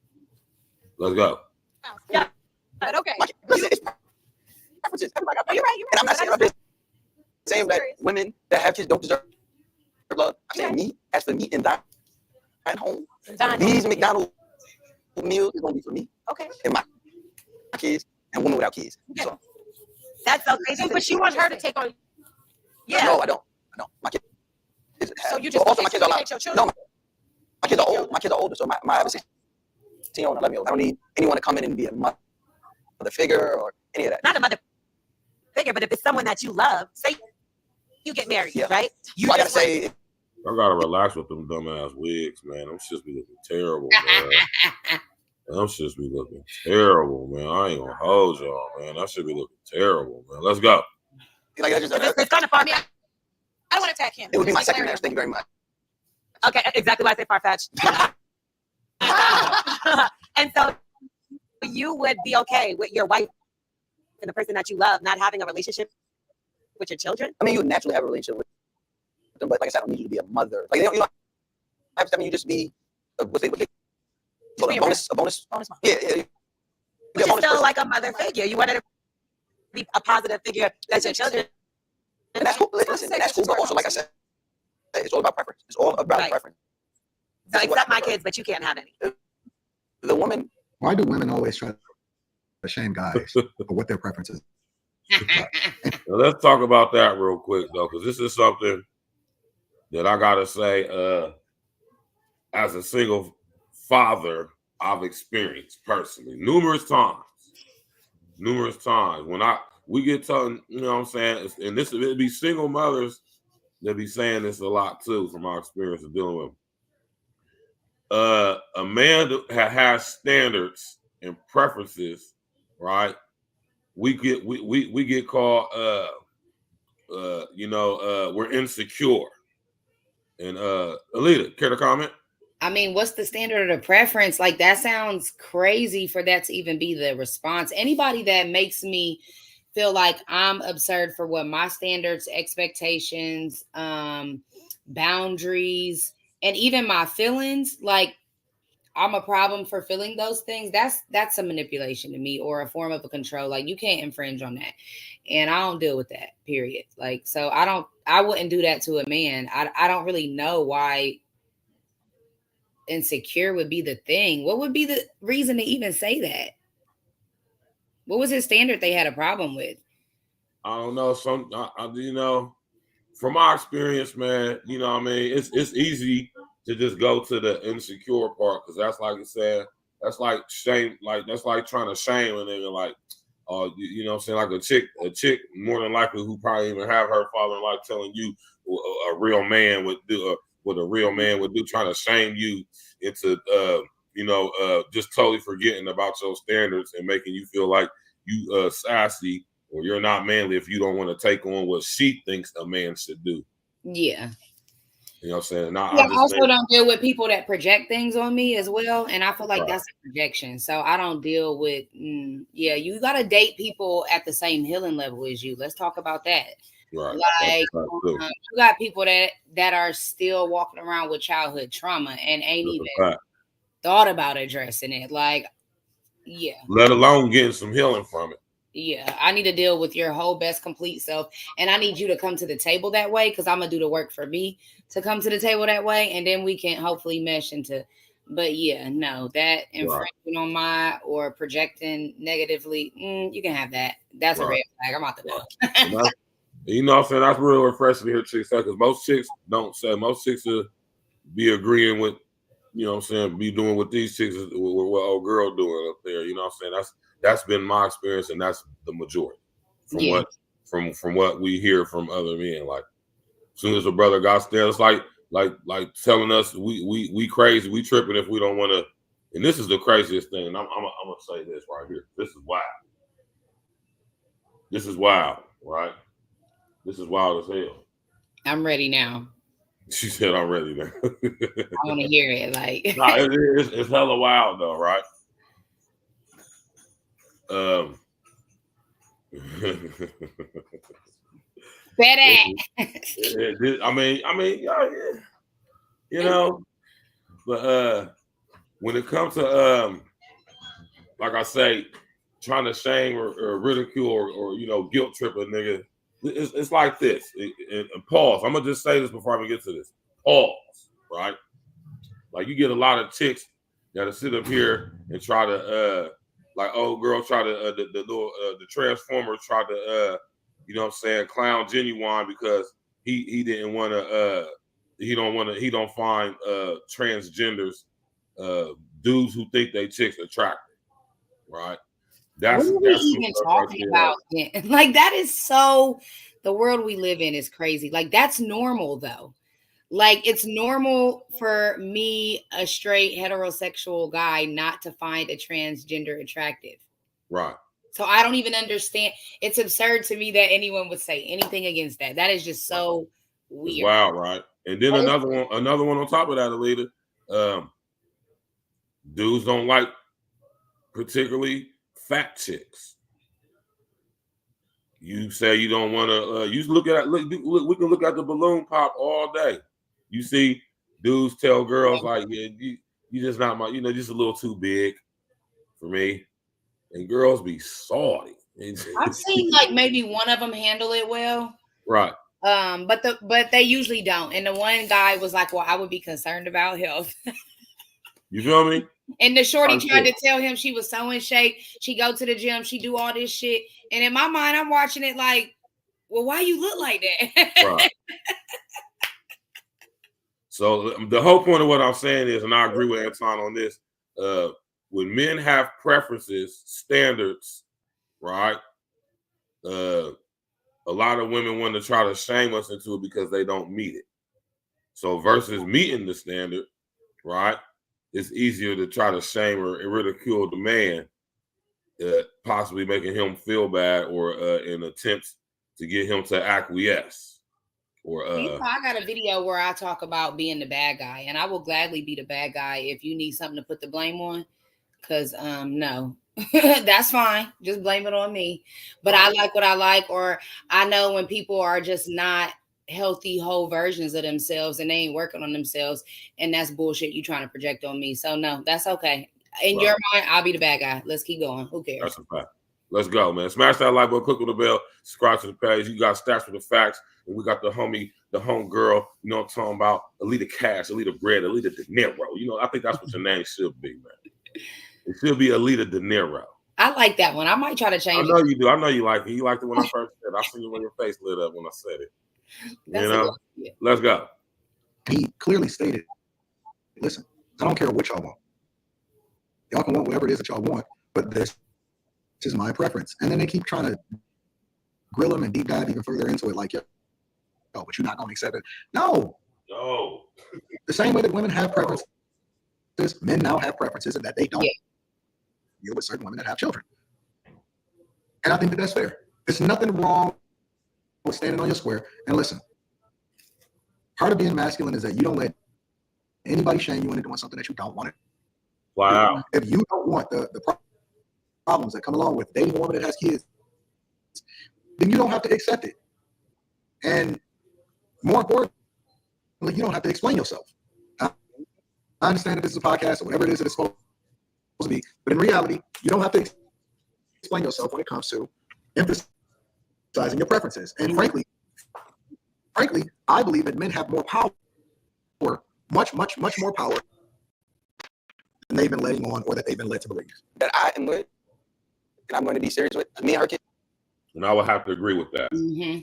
Let's go. Yeah, but okay. Preferences. You're right. And I'm not saying that women that have kids don't deserve love. I'm saying me, as for me and that at home, these McDonald's meals is gonna be for me. Okay. And my kids and women without kids. Okay. So That's so crazy. But you want her to take on. Yeah. no, I don't. My kids. So you just also my kids are your children. no, my kids are old. My kids are older. So my I have a 16-year-old and 11-year-old. I don't need anyone to come in and be a mother figure or any of that. Not a mother figure, but if it's someone that you love, say you get married, right? You I gotta say. I gotta relax with them dumbass wigs, man. Them shits be looking terrible, man. Them shits be looking terrible, man. I ain't gonna hold y'all, man. That should be looking terrible, man. Let's go. Like, it's gonna far me. I don't want to attack him. It would be my second marriage. Thank you very much. Okay, exactly why I say far-fetched. And so you would be okay with your wife and the person that you love not having a relationship with your children? I mean, you would naturally have a relationship with them, but like I said, I don't need you to be a mother. Like, you know I mean, you just be a bonus mom. Yeah. But you're still like a mother figure. You wanted to be a positive figure that your children. And that's cool. Listen, that's cool. But also, like I said, it's all about preference. It's all about preference. So accept my kids, but you can't have any. The woman. Why do women always try to shame guys for what their preferences are? Now, let's talk about that real quick, though, because this is something that I gotta say, as a single father, I've experienced personally numerous times. When we get told, you know what I'm saying, and this it'd be single mothers that be saying this a lot too, from our experience of dealing with them. A man that has standards and preferences, right? We get called we're insecure. And Elita, care to comment? I mean, what's the standard of the preference? Like, that sounds crazy for that to even be the response. Anybody that makes me feel like I'm absurd for what my standards, expectations, boundaries, and even my feelings, like I'm a problem for feeling those things. That's a manipulation to me, or a form of a control. Like, you can't infringe on that. And I don't deal with that, period. Like, so I wouldn't do that to a man. I don't really know why insecure would be the thing. What would be the reason to even say that? What was his standard they had a problem with? I don't know. From my experience, man, you know what I mean? It's easy to just go to the insecure part, because that's like you said, that's like shame, like that's like trying to shame a nigga, like, you know what I'm saying? Like a chick more than likely who probably even have her father in life telling you a real man would do, what a real man would do, trying to shame you into just totally forgetting about your standards and making you feel like you sassy or you're not manly if you don't want to take on what she thinks a man should do. Yeah. You know what I'm saying? I also don't deal with people that project things on me as well. And I feel like that's a projection. So I don't deal with, you got to date people at the same healing level as you. Let's talk about that. Right. Like, you got people that are still walking around with childhood trauma and ain't even thought about addressing it. Like, yeah. Let alone getting some healing from it. Yeah, I need to deal with your whole best complete self. And I need you to come to the table that way, because I'm going to do the work for me to come to the table that way. And then we can hopefully mesh into, but yeah, no, that infringing on my or projecting negatively, you can have that. That's a red flag. I'm out the door. You know what I'm saying? That's real refreshing to hear chicks say, because most chicks don't say, most chicks will be agreeing with, you know what I'm saying, be doing what these chicks, what old girl doing up there. You know what I'm saying? That's been my experience, and that's the majority from what we hear from other men. Like, as soon as a brother got there, it's like telling us we crazy, we tripping if we don't want to. And this is the craziest thing. And I'm gonna say this right here. This is wild. This is wild, right? This is wild as hell. I'm ready now. She said, "I'm ready now." I want to hear it. Like, Nah, it's hella wild though, right? better. I mean, yeah, you know, but when it comes to like I say, trying to shame or ridicule or you know guilt trip a nigga, it's like this. And pause. I'm gonna just say this before I even get to this. Pause. Right? Like you get a lot of chicks that'll sit up here and try to like old girl try to the transformer try to you know what I'm saying, clown Genuine because he didn't want to he don't find transgenders dudes who think they chicks attractive, right? What That's are we some even stuff right talking there. about? Like, that is so, the world we live in is crazy. Like, that's normal though. Like, it's normal for me, a straight heterosexual guy, not to find a transgender attractive. Right. So I don't even understand. It's absurd to me that anyone would say anything against that. That is just so weird. It's wild, right? And then another one on top of that, Alita. Dudes don't like particularly fat chicks. You say you don't want to. You look at we can look at the balloon pop all day. You see dudes tell girls like, yeah, you just not my, you know, just a little too big for me, and girls be salty. I've seen like maybe one of them handle it well, right? But they usually don't. And the one guy was like, "Well, I would be concerned about health." You feel me? And the shorty tried to tell him she was so in shape. She go to the gym. She do all this shit. And in my mind, I'm watching it like, well, why you look like that? Right. So the whole point of what I'm saying is, and I agree with Anton on this, when men have preferences, standards, right? A lot of women want to try to shame us into it because they don't meet it. So versus meeting the standard, right? It's easier to try to shame or ridicule the man, possibly making him feel bad or in attempts to get him to acquiesce. Or I got a video where I talk about being the bad guy, and I will gladly be the bad guy if you need something to put the blame on. Because no, that's fine. Just blame it on me. But I like what I like, or I know when people are just not healthy, whole versions of themselves and they ain't working on themselves, and that's bullshit you trying to project on me. So no, that's okay. In your mind, I'll be the bad guy. Let's keep going. Who cares? That's a fact. Let's go, man. Smash that like button, click on the bell, subscribe to the page. You got Stats for the Facts, and we got the home girl, you know what I'm talking about, Elita Cash, Elita Bread, Elita De Niro. You know, I think that's what your name should be, man. It should be Elita De Niro. I like that one. I might try to change it. I know you do. I know you like it. You liked it when I first said it. I seen you when your face lit up when I said it. That's you know? Let's go. He clearly stated, listen, I don't care what y'all want. Y'all can want whatever it is that y'all want, but this is my preference. And then they keep trying to grill him and deep dive even further into it, like, yo, but you're not going to accept it. No. The same way that women have preferences, men now have preferences, and that they don't deal with certain women that have children. And I think that that's fair. There's nothing wrong with standing on your square. And listen, part of being masculine is that you don't let anybody shame you into doing something that you don't want to. Wow. If you don't want the problems that come along with dating a woman that has kids, then you don't have to accept it. And more importantly, you don't have to explain yourself. I understand that this is a podcast or whatever it is that it's supposed to be, but in reality, you don't have to explain yourself when it comes to emphasizing your preferences. And frankly, I believe that men have more power, much more power than they've been letting on or that they've been led to believe. That I am with, and I'm going to be serious with me and her kids. And I would have to agree with that. Mm-hmm.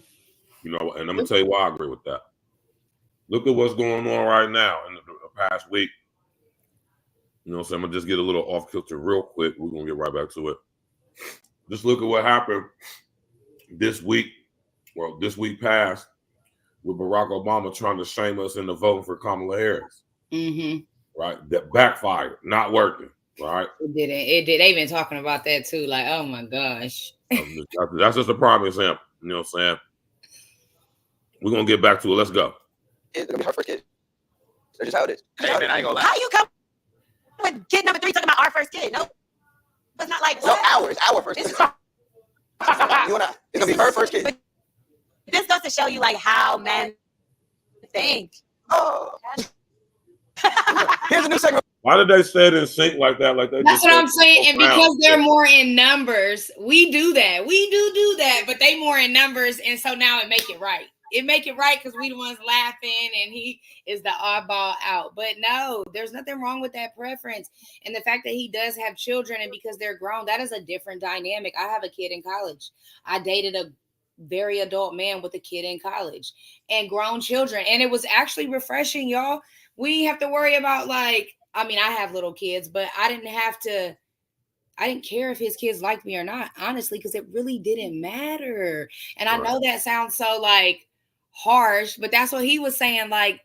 You know, and I'm gonna tell you why I agree with that. Look at what's going on right now in the past week. You know, so I'm gonna just get a little off kilter real quick. We're gonna get right back to it. Just look at what happened this week. Well, this week past with Barack Obama trying to shame us into voting for Kamala Harris. Mm-hmm. Right, that backfired, not working. Right, it didn't. It did. They've been talking about that too. Like, oh my gosh. That's just a prime example. You know what I'm saying? We're gonna get back to it. Let's go. They're gonna be her first kid. That's just how it is. Hey, man, I ain't gonna lie. How you come with kid number 3 talking about our first kid? No, it's not like No, what? it's our first kid. It's, You and I. It's gonna be her first kid. this goes to show you like how men think. Oh. Here's a new segment. Why did they say it in sync like that? Like they That's just what said I'm saying. And profound because they're shit. more in numbers, we do that. We do that, but they more in numbers, and so now it make it right. It make it right because we the ones laughing, and he is the oddball out. But no, there's nothing wrong with that preference. And the fact that he does have children, and because they're grown, that is a different dynamic. I have a kid in college. I dated a very adult man with a kid in college and grown children, and it was actually refreshing, y'all. We have to worry about like, I mean, I have little kids, but I didn't care if his kids liked me or not, honestly, because it really didn't matter. And I know that sounds so like harsh, but that's what he was saying. Like,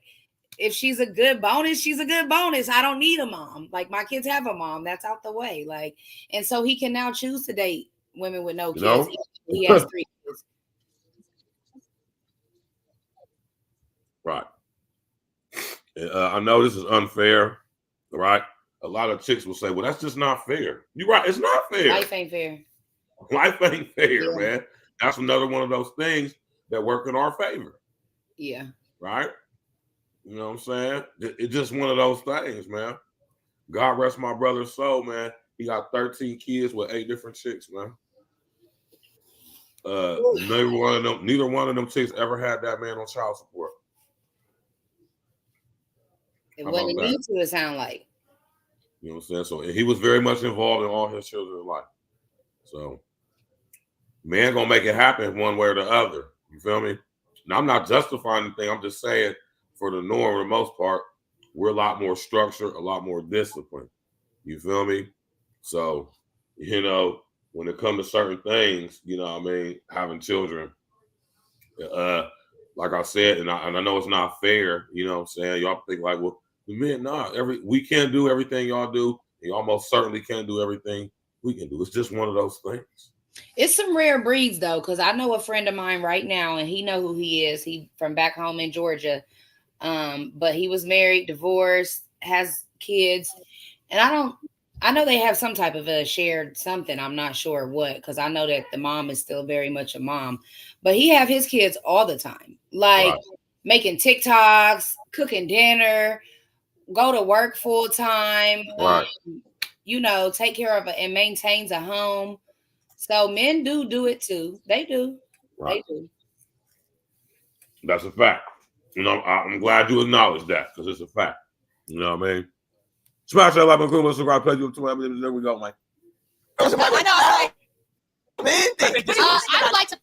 if she's a good bonus, she's a good bonus. I don't need a mom. Like, my kids have a mom. That's out the way. Like, and so he can now choose to date women with no kids. know? He has 3 kids. Right. I know this is unfair, right? A lot of chicks will say, well, that's just not fair. You're right. It's not fair. Life ain't fair. Life ain't fair, Yeah. man. That's another one of those things that work in our favor. Yeah. Right? You know what I'm saying? It's just one of those things, man. God rest my brother's soul, man. He got 13 kids with 8 different chicks, man. Neither one of them chicks ever had that man on child support. It wasn't need to, it sound like. You know what I'm saying? So he was very much involved in all his children's life. So man gonna make it happen one way or the other. You feel me? Now I'm not justifying anything. I'm just saying for the norm, for the most part, we're a lot more structured, a lot more disciplined. You feel me? So, you know, when it comes to certain things, you know what I mean, having children, like I said, and I know it's not fair, you know what I'm saying? Y'all think like, well, the men, we can't do everything y'all do. You almost certainly can't do everything we can do. It's just one of those things. It's some rare breeds though, because I know a friend of mine right now, and he know who he is. He from back home in Georgia, but he was married, divorced, has kids, and I know they have some type of a shared something. I'm not sure what, because I know that the mom is still very much a mom, but he have his kids all the time, like making TikToks, cooking dinner, go to work full time, you know, take care of it and maintains a home. So men do it too. They do. They do. That's a fact. You know, I'm glad you acknowledge that because it's a fact. You know what I mean? Smash that like and cool. Subscribe, play you. There we go, Mike. I know. I would like to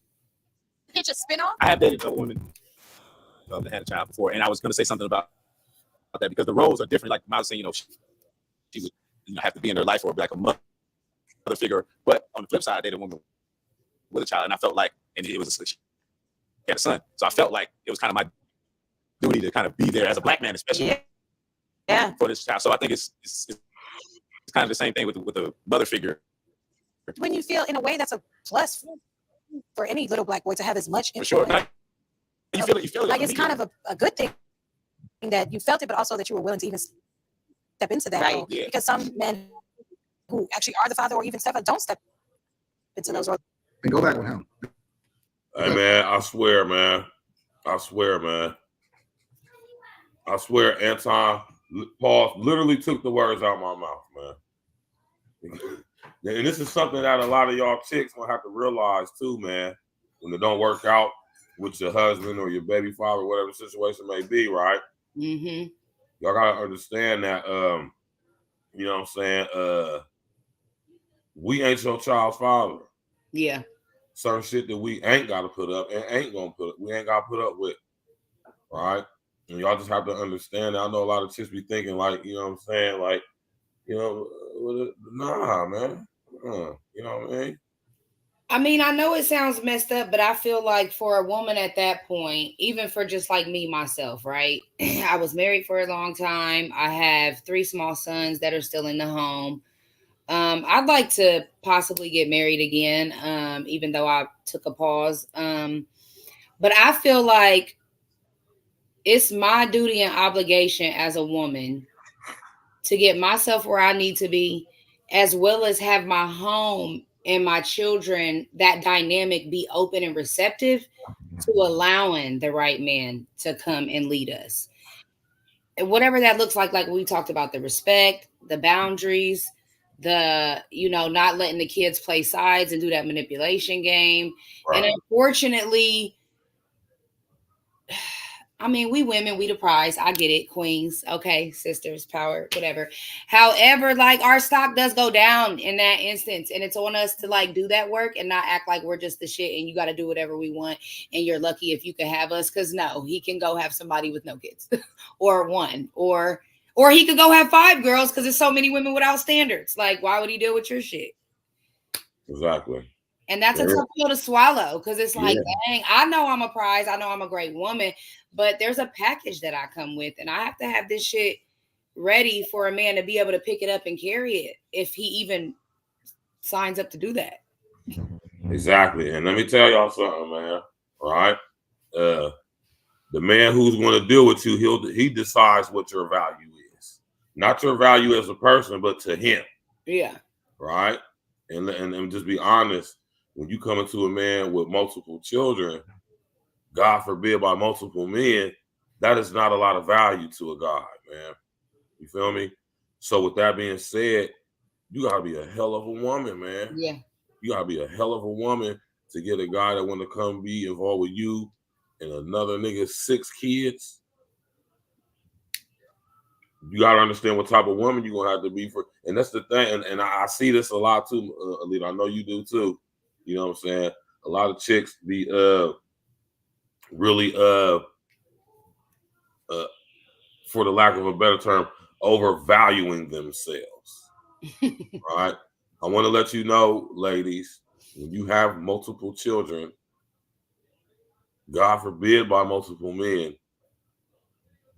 pitch a spinoff. I have dated a woman that had a child before, and I was going to say something about that because the roles are different. Like I was saying, you know, she would have to be in her life or be like a mother figure. But on the flip side, I dated a woman with a child, and I felt like, and it was she had a son, so I felt like it was kind of my duty to kind of be there as a black man, especially for this child. So I think it's kind of the same thing with the mother figure. When you feel in a way that's a plus for any little black boy to have as much For sure. influence. You feel it. Like it's kind of a good thing that you felt it, but also that you were willing to even step into that role. Yeah. Because some men who actually are the father or even stepfather don't step into those roles. And go back with him. Hey man, I swear, Anton Paul literally took the words out of my mouth, man. And this is something that a lot of y'all chicks gonna have to realize too, man. When it don't work out with your husband or your baby father, whatever the situation may be, right? Mm-hmm. Y'all gotta understand that, you know what I'm saying? We ain't your child's father. Yeah. Certain shit that we ain't gotta put up and we ain't gotta put up with, right? And y'all just have to understand that. I know a lot of chicks be thinking like, you know what I'm saying? Like, you know, nah, man. You know what I mean? I mean, I know it sounds messed up, but I feel like for a woman at that point, even for just like me, myself, right? I was married for a long time. I have 3 small sons that are still in the home. I'd like to possibly get married again, even though I took a pause. But I feel like it's my duty and obligation as a woman to get myself where I need to be, as well as have my home and my children, that dynamic be open and receptive to allowing the right man to come and lead us. And whatever that looks like we talked about, the respect, the boundaries, the, not letting the kids play sides and do that manipulation game. Right. And unfortunately, I mean, we women, we the prize. I get it, queens. Okay, sisters, power, whatever. However, like, our stock does go down in that instance, and it's on us to like do that work and not act like we're just the shit and you got to do whatever we want and you're lucky if you can have us. Because no, he can go have somebody with no kids or one, or he could go have 5 girls because there's so many women without standards. Like, why would he deal with your shit? Exactly. And that's a tough pill to swallow, because it's like, dang, I know I'm a prize. I know I'm a great woman, but there's a package that I come with, and I have to have this shit ready for a man to be able to pick it up and carry it if he even signs up to do that. Exactly. And let me tell y'all something, man. All right. The man who's going to deal with you, he decides what your value is. Not your value as a person, but to him. Yeah. Right. And just be honest. When you come into a man with multiple children, God forbid by multiple men, that is not a lot of value to a guy, man. You feel me? So with that being said, you gotta be a hell of a woman, man. Yeah. You gotta be a hell of a woman to get a guy that want to come be involved with you and another nigga 6 kids. You gotta understand what type of woman you're gonna have to be for, and that's the thing. And I see this a lot too, Elita. I know you do too. You know what I'm saying? A lot of chicks be really for the lack of a better term, overvaluing themselves. Right? I want to let you know, ladies, when you have multiple children, God forbid by multiple men,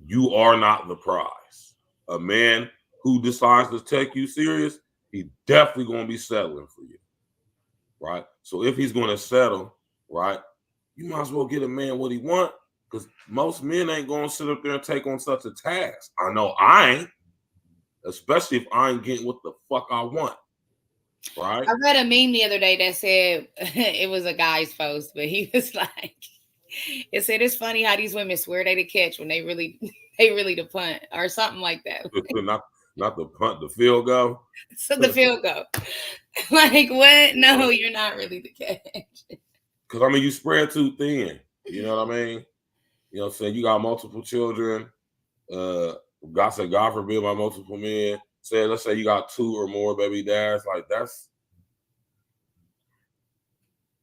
you are not the prize. A man who decides to take you serious, he definitely gonna be settling for you. Right? So if he's gonna settle, right, you might as well get a man what he want, because most men ain't gonna sit up there and take on such a task. I know I ain't, especially if I ain't getting what the fuck I want. Right? I read a meme the other day that said it was a guy's post, but he was like, it said it's funny how these women swear they the catch when they really the punt or something like that. Not the punt, the field goal. So the field goal. Like, what? No, you're not really the catch. Because I mean, you spread too thin. You know what I mean? You know what I'm saying? You got multiple children. God said, God forbid by multiple men. Say, let's say you got 2 or more baby dads. Like, that's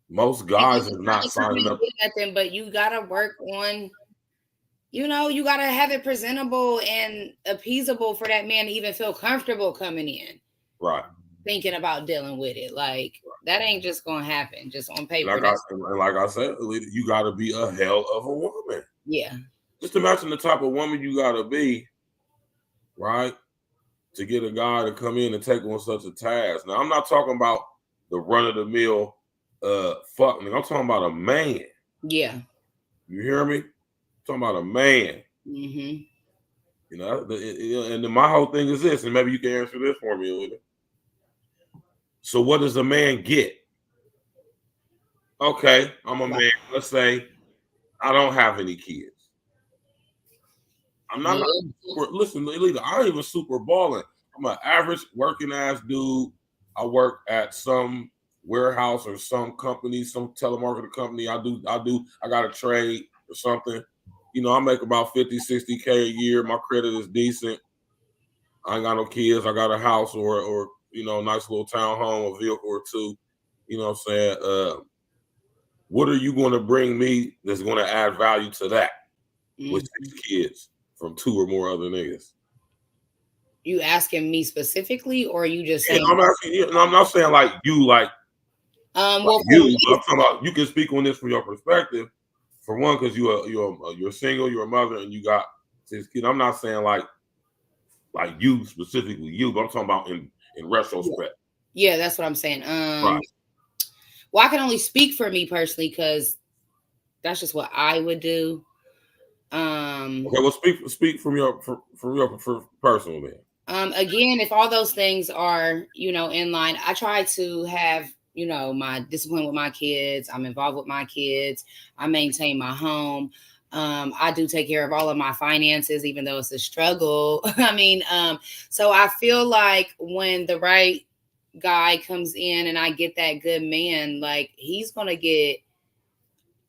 most guys are not signing up. Nothing, but you gotta work on, you gotta have it presentable and appeasable for that man to even feel comfortable coming in. Right. Thinking about dealing with it. Like, that ain't just gonna happen just on paper. Like I said, you gotta be a hell of a woman. Yeah. Just imagine the type of woman you gotta be, right, to get a guy to come in and take on such a task. Now, I'm not talking about the run-of-the-mill fuck nigga. I'm talking about a man. Yeah. You hear me? I'm talking about a man. Mm-hmm. You know, and my whole thing is this, and maybe you can answer this for me, Elita. So what does a man get? Okay, I'm a man. Let's say I don't have any kids. I'm not listen, Elita, I ain't even super balling. I'm an average working ass dude. I work at some warehouse or some company, some telemarketing company. I got a trade or something. You know, I make about 50, 60K a year. My credit is decent. I ain't got no kids. I got a house or a nice little townhome, a vehicle or 2. You know what I'm saying? What are you going to bring me that's going to add value to that with 6 kids from 2 or more other niggas? You asking me specifically, or are you just saying? I'm asking you. I'm not saying like you, like well, you. But I'm talking about you can speak on this from your perspective. For one, because you're single, you're a mother, and you got 6 kids. I'm not saying like you specifically you, but I'm talking about in retrospect. Yeah, that's what I'm saying. Right. Well, I can only speak for me personally because that's just what I would do. Okay, well, speak from your personal man. Again, if all those things are, in line, I try to have, my discipline with my kids. I'm involved with my kids. I maintain my home. I do take care of all of my finances, even though it's a struggle. I mean, so I feel like when the right guy comes in and I get that good man, like he's going to get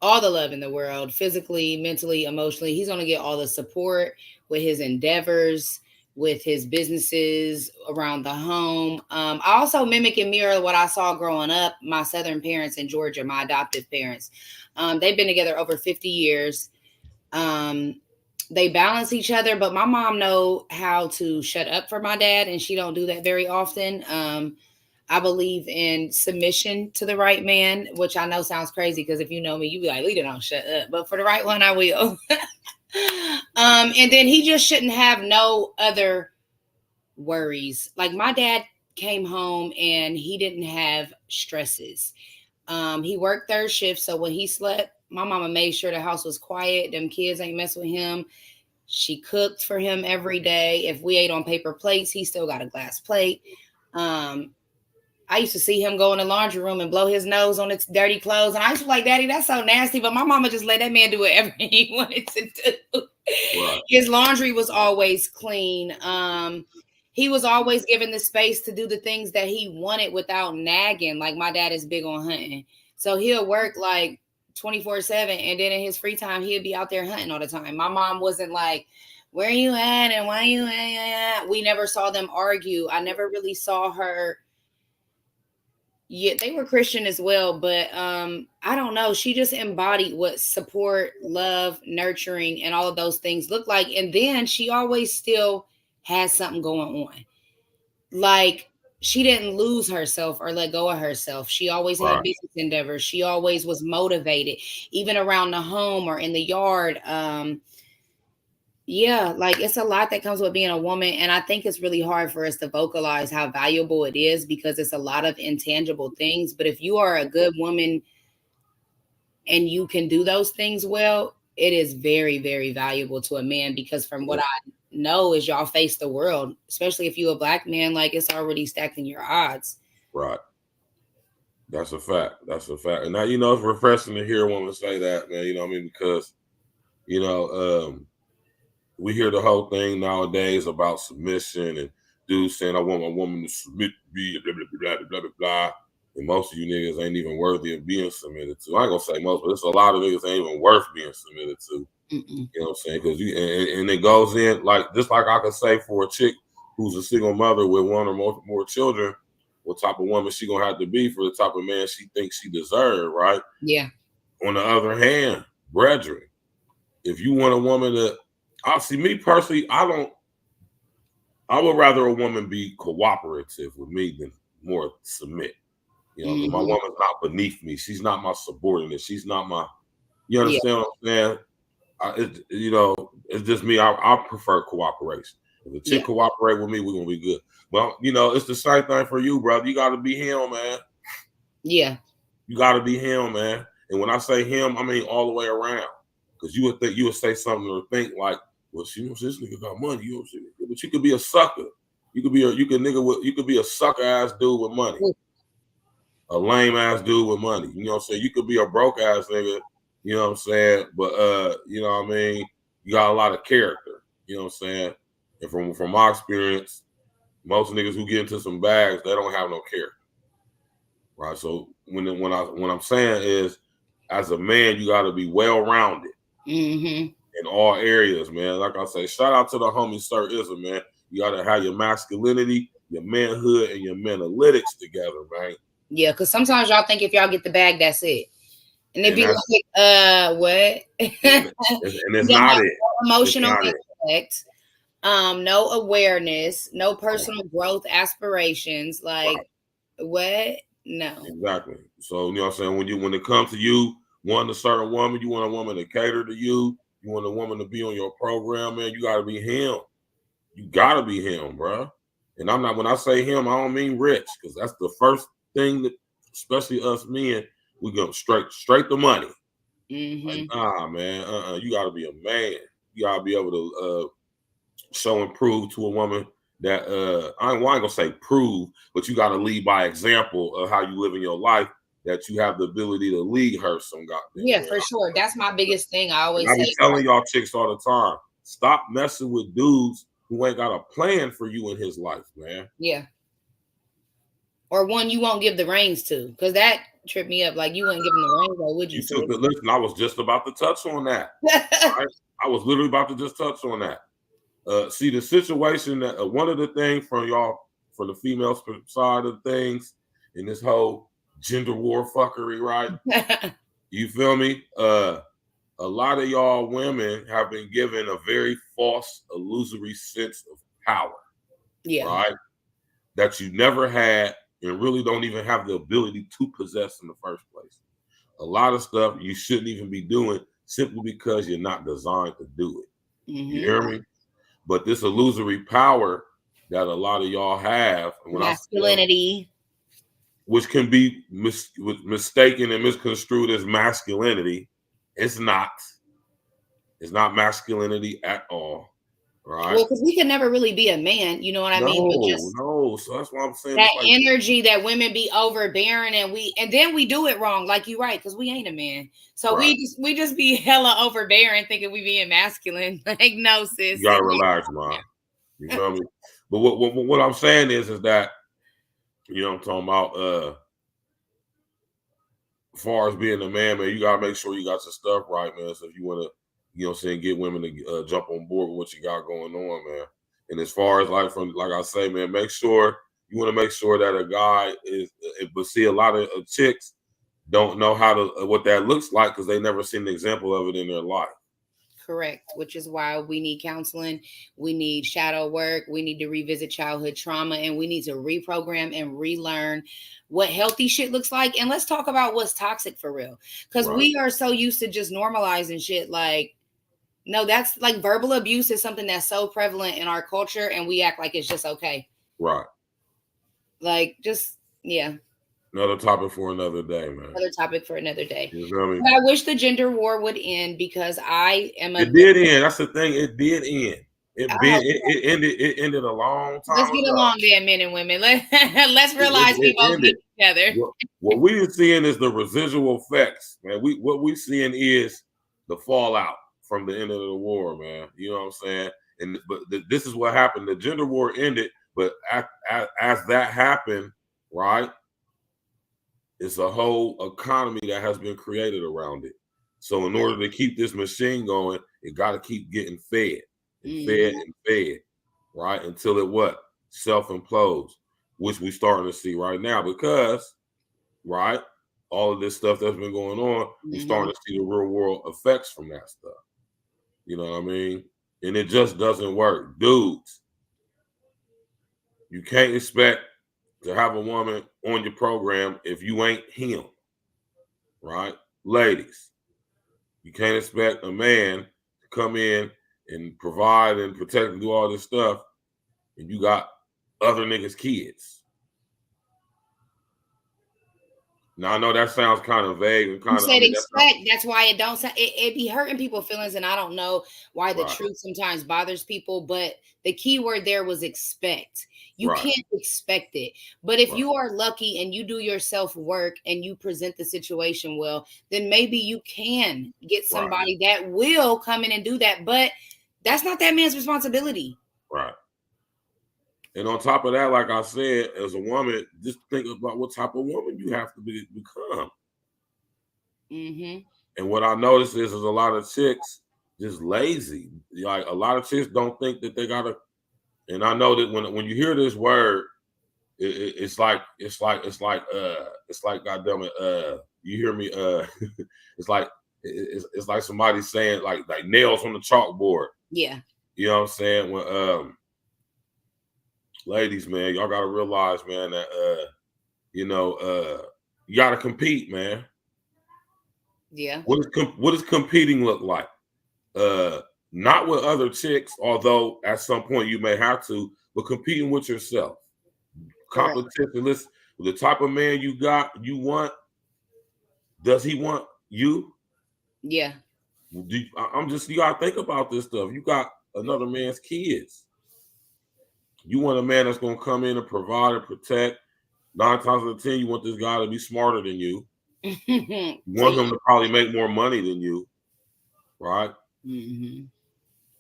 all the love in the world, physically, mentally, emotionally. He's going to get all the support with his endeavors, with his businesses around the home. I also mimic and mirror what I saw growing up. My Southern parents in Georgia, my adoptive parents, they've been together over 50 years. They balance each other, but my mom know how to shut up for my dad, and she don't do that very often. I believe in submission to the right man, which I know sounds crazy because if you know me, you be like, Lita, don't shut up. But for the right one, I will. And then he just shouldn't have no other worries. Like my dad came home and he didn't have stresses. He worked third shift. So when he slept, my mama made sure the house was quiet. Them kids ain't mess with him. She cooked for him every day. If we ate on paper plates, he still got a glass plate. I used to see him go in the laundry room and blow his nose on its dirty clothes. And I used to be like, Daddy, that's so nasty. But my mama just let that man do whatever he wanted to do. Right. His laundry was always clean. He was always given the space to do the things that he wanted without nagging. Like my dad is big on hunting. So he'll work like 24/7. And then in his free time, he'll be out there hunting all the time. My mom wasn't like, where are you at? And why are you at? We never saw them argue. I never really saw her. Yeah, they were Christian as well, but I don't know. She just embodied what support, love, nurturing, and all of those things look like. And then she always still has something going on. Like she didn't lose herself or let go of herself. She always had business endeavors. She always was motivated, even around the home or in the yard. Yeah, like it's a lot that comes with being a woman. And I think it's really hard for us to vocalize how valuable it is because it's a lot of intangible things. But if you are a good woman and you can do those things well, it is very, very valuable to a man because from what I know is y'all face the world, especially if you're a black man, like it's already stacking your odds. Right. That's a fact. That's a fact. And now, it's refreshing to hear a woman say that, man, you know what I mean? Because, we hear the whole thing nowadays about submission and dudes saying, I want my woman to submit to me, blah, blah, blah, blah, blah, blah, blah. And most of you niggas ain't even worthy of being submitted to. I ain't gonna say most, but there's a lot of niggas ain't even worth being submitted to. You know what I'm saying? Because and it goes in like just like I could say for a chick who's a single mother with one or more children, what type of woman she gonna have to be for the type of man she thinks she deserves, right? Yeah. On the other hand, brethren, if you want a woman to, I see me personally, I would rather a woman be cooperative with me than more submit. My woman's not beneath me. She's not my subordinate. She's not my, you understand what I'm saying? It's just me. I prefer cooperation. If a chick cooperate with me, we're gonna be good. Well, it's the same thing for you, brother. You gotta be him, man. Yeah. You gotta be him, man. And when I say him, I mean all the way around. Because you would say something or think like, well, this nigga got money, you know what I'm saying? But you could be a sucker. You could be a sucker ass dude with money. A lame ass dude with money. You know what I'm saying? You could be a broke ass nigga, you know what I'm saying? But you know what I mean? You got a lot of character, you know what I'm saying? And from my experience, most niggas who get into some bags, they don't have no character. Right. So what I'm saying is, as a man, you gotta be well-rounded. In all areas, man. Like I say, shout out to the homie Sir Ism, man. You gotta have your masculinity, your manhood, and your manalytics together, man. Yeah, because sometimes y'all think if y'all get the bag, that's it. And it'd be like, what? And it's not it. No emotional intellect, no awareness, no personal growth aspirations. Like, what? No. Exactly. So, you know what I'm saying? When it comes to you wanting a certain woman, you want a woman to cater to you. You want a woman to be on your program, man. You got to be him. You got to be him, bro. And when I say him, I don't mean rich, because that's the first thing that, especially us men, we go straight to money. Like, nah, man. You got to be a man. You gotta be able to show and prove to a woman that I ain't gonna say prove, but you gotta lead by example of how you live in your life, that you have the ability to lead her some goddamn. Yeah, for sure. That's my biggest thing. I always I say, be telling y'all chicks all the time, stop messing with dudes who ain't got a plan for you in his life, man. Yeah. Or one you won't give the reins to, because that tripped me up. Like, you wouldn't give him the reins, or would you? You took it. Listen, I was just about to touch on that. Right? I was literally about to just touch on that. See, the situation that one of the things from y'all, for the female side of things in this whole gender war fuckery, right? You feel me? A lot of y'all women have been given a very false, illusory sense of power. Yeah. Right? That you never had and really don't even have the ability to possess in the first place. A lot of stuff you shouldn't even be doing simply because you're not designed to do it. You hear me? But this illusory power that a lot of y'all have, masculinity, which can be mistaken and misconstrued as masculinity, it's not. It's not masculinity at all. Right. Well, because we can never really be a man, you know what I mean? But just no. So that's why I'm saying that energy that women be overbearing, and then we do it wrong, like you right, because we ain't a man. So right. we just be hella overbearing, thinking we being masculine. Like, no, sis. You gotta relax, man. You know what I mean? But what I'm saying is that, you know what I'm talking about, as far as being a man, you gotta make sure you got your stuff right, man. So if you wanna, you know what I'm saying, get women to jump on board with what you got going on, man. And as far as like I say, man, make sure you want to make sure that a guy is, but see, a lot of chicks don't know how to, what that looks like, because they never seen an example of it in their life. Correct, which is why we need counseling, we need shadow work, we need to revisit childhood trauma, and we need to reprogram and relearn what healthy shit looks like. And let's talk about what's toxic for real, because we are so used to just normalizing shit. Like, no, that's like verbal abuse is something that's so prevalent in our culture, and we act like it's just okay. Right. Like, just, yeah. Another topic for another day, man. Another topic for another day. You know what I mean? But I wish the gender war would end, because I am It did end. That's the thing. It did end. It ended a long time Let's get ago. along there, men and women. Let's realize we both get together. What we are seeing is the residual effects, man. What we seeing is the fallout from the end of the war, man. You know what I'm saying? And this is what happened. The gender war ended, but as that happened, right, it's a whole economy that has been created around it. So in order to keep this machine going, it got to keep getting fed and fed and fed, right, until it what? Self-implodes, which we're starting to see right now, because, right, all of this stuff that's been going on, we're starting to see the real world effects from that stuff. You know what I mean? And it just doesn't work. Dudes, you can't expect to have a woman on your program if you ain't him, right? Ladies, you can't expect a man to come in and provide and protect and do all this stuff, and you got other niggas' kids. Now, I know that sounds kind of vague and kind of. You said expect. That's why it don't sound. It be hurting people's feelings, and I don't know why the truth sometimes bothers people. But the key word there was expect. You can't expect it. But if you are lucky and you do your self work and you present the situation well, then maybe you can get somebody that will come in and do that. But that's not that man's responsibility. Right. And on top of that, like I said, as a woman, just think about what type of woman you have to become. And what I noticed is a lot of chicks just lazy. Like, a lot of chicks don't think that they gotta. And I know that when you hear this word, it's like goddamn it, you hear me? It's like somebody saying like nails on the chalkboard. Yeah. You know what I'm saying? When ladies, man, y'all gotta realize, man, that you gotta compete, man. Yeah. What does competing look like? Not with other chicks, although at some point you may have to, but competing with yourself. Competition. Listen, the type of man you want, does he want you? Yeah. I'm just, you gotta think about this stuff. You got another man's kids. You want a man that's gonna come in and provide and protect. 9 times out of 10, you want this guy to be smarter than you. You want him to probably make more money than you, right? Mm-hmm.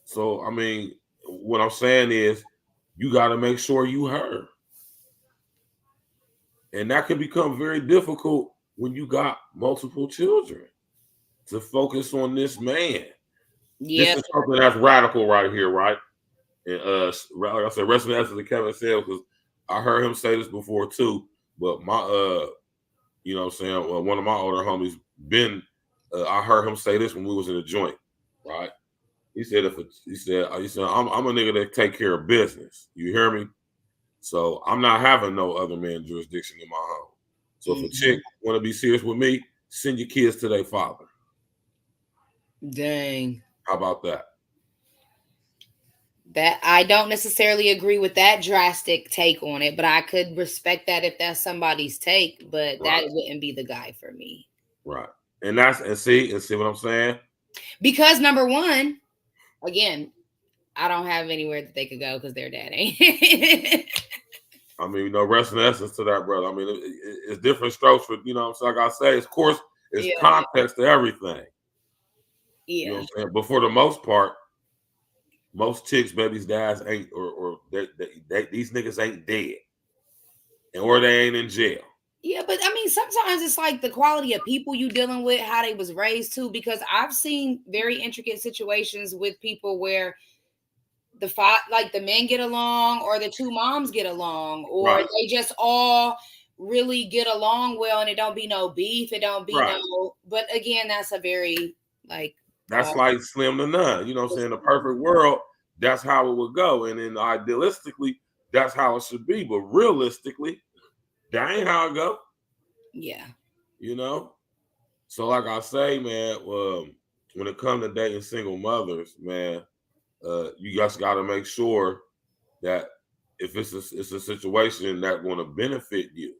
So, I mean, what I'm saying is, you got to make sure you her. And that can become very difficult when you got multiple children to focus on this man. Yeah. This is something that's radical right here, right? And like I said, rest in essence to Kevin said, because I heard him say this before too. But my you know what I'm saying, well, one of my older homies, Ben, I heard him say this when we was in a joint, right? He said, I'm a nigga that take care of business. You hear me? So I'm not having no other man jurisdiction in my home. So if a chick want to be serious with me, send your kids to their father. Dang. How about that? That I don't necessarily agree with that drastic take on it, but I could respect that if that's somebody's take, but that wouldn't be the guy for me. Right. And see what I'm saying? Because number one, again, I don't have anywhere that they could go because their dad ain't. I mean, you know, rest in essence to that, brother. I mean, it's different strokes for, you know what I'm saying? Like I say, of course, it's context to everything. Yeah. You know what I'm saying? But for the most part, most chicks, babies' dads ain't, or these niggas ain't dead. Or they ain't in jail. Yeah, but I mean, sometimes it's like the quality of people you dealing with, how they was raised too, because I've seen very intricate situations with people where the men get along, or the two moms get along, or they just all really get along well, and it don't be no beef, it don't be no. But again, that's a very that's like slim to none. You know what I'm saying? In the perfect world, that's how it would go, and then idealistically, that's how it should be. But realistically, that ain't how it go. Yeah. You know? So like I say, man, when it comes to dating single mothers, man, you just got to make sure that if it's a situation that's going to benefit you.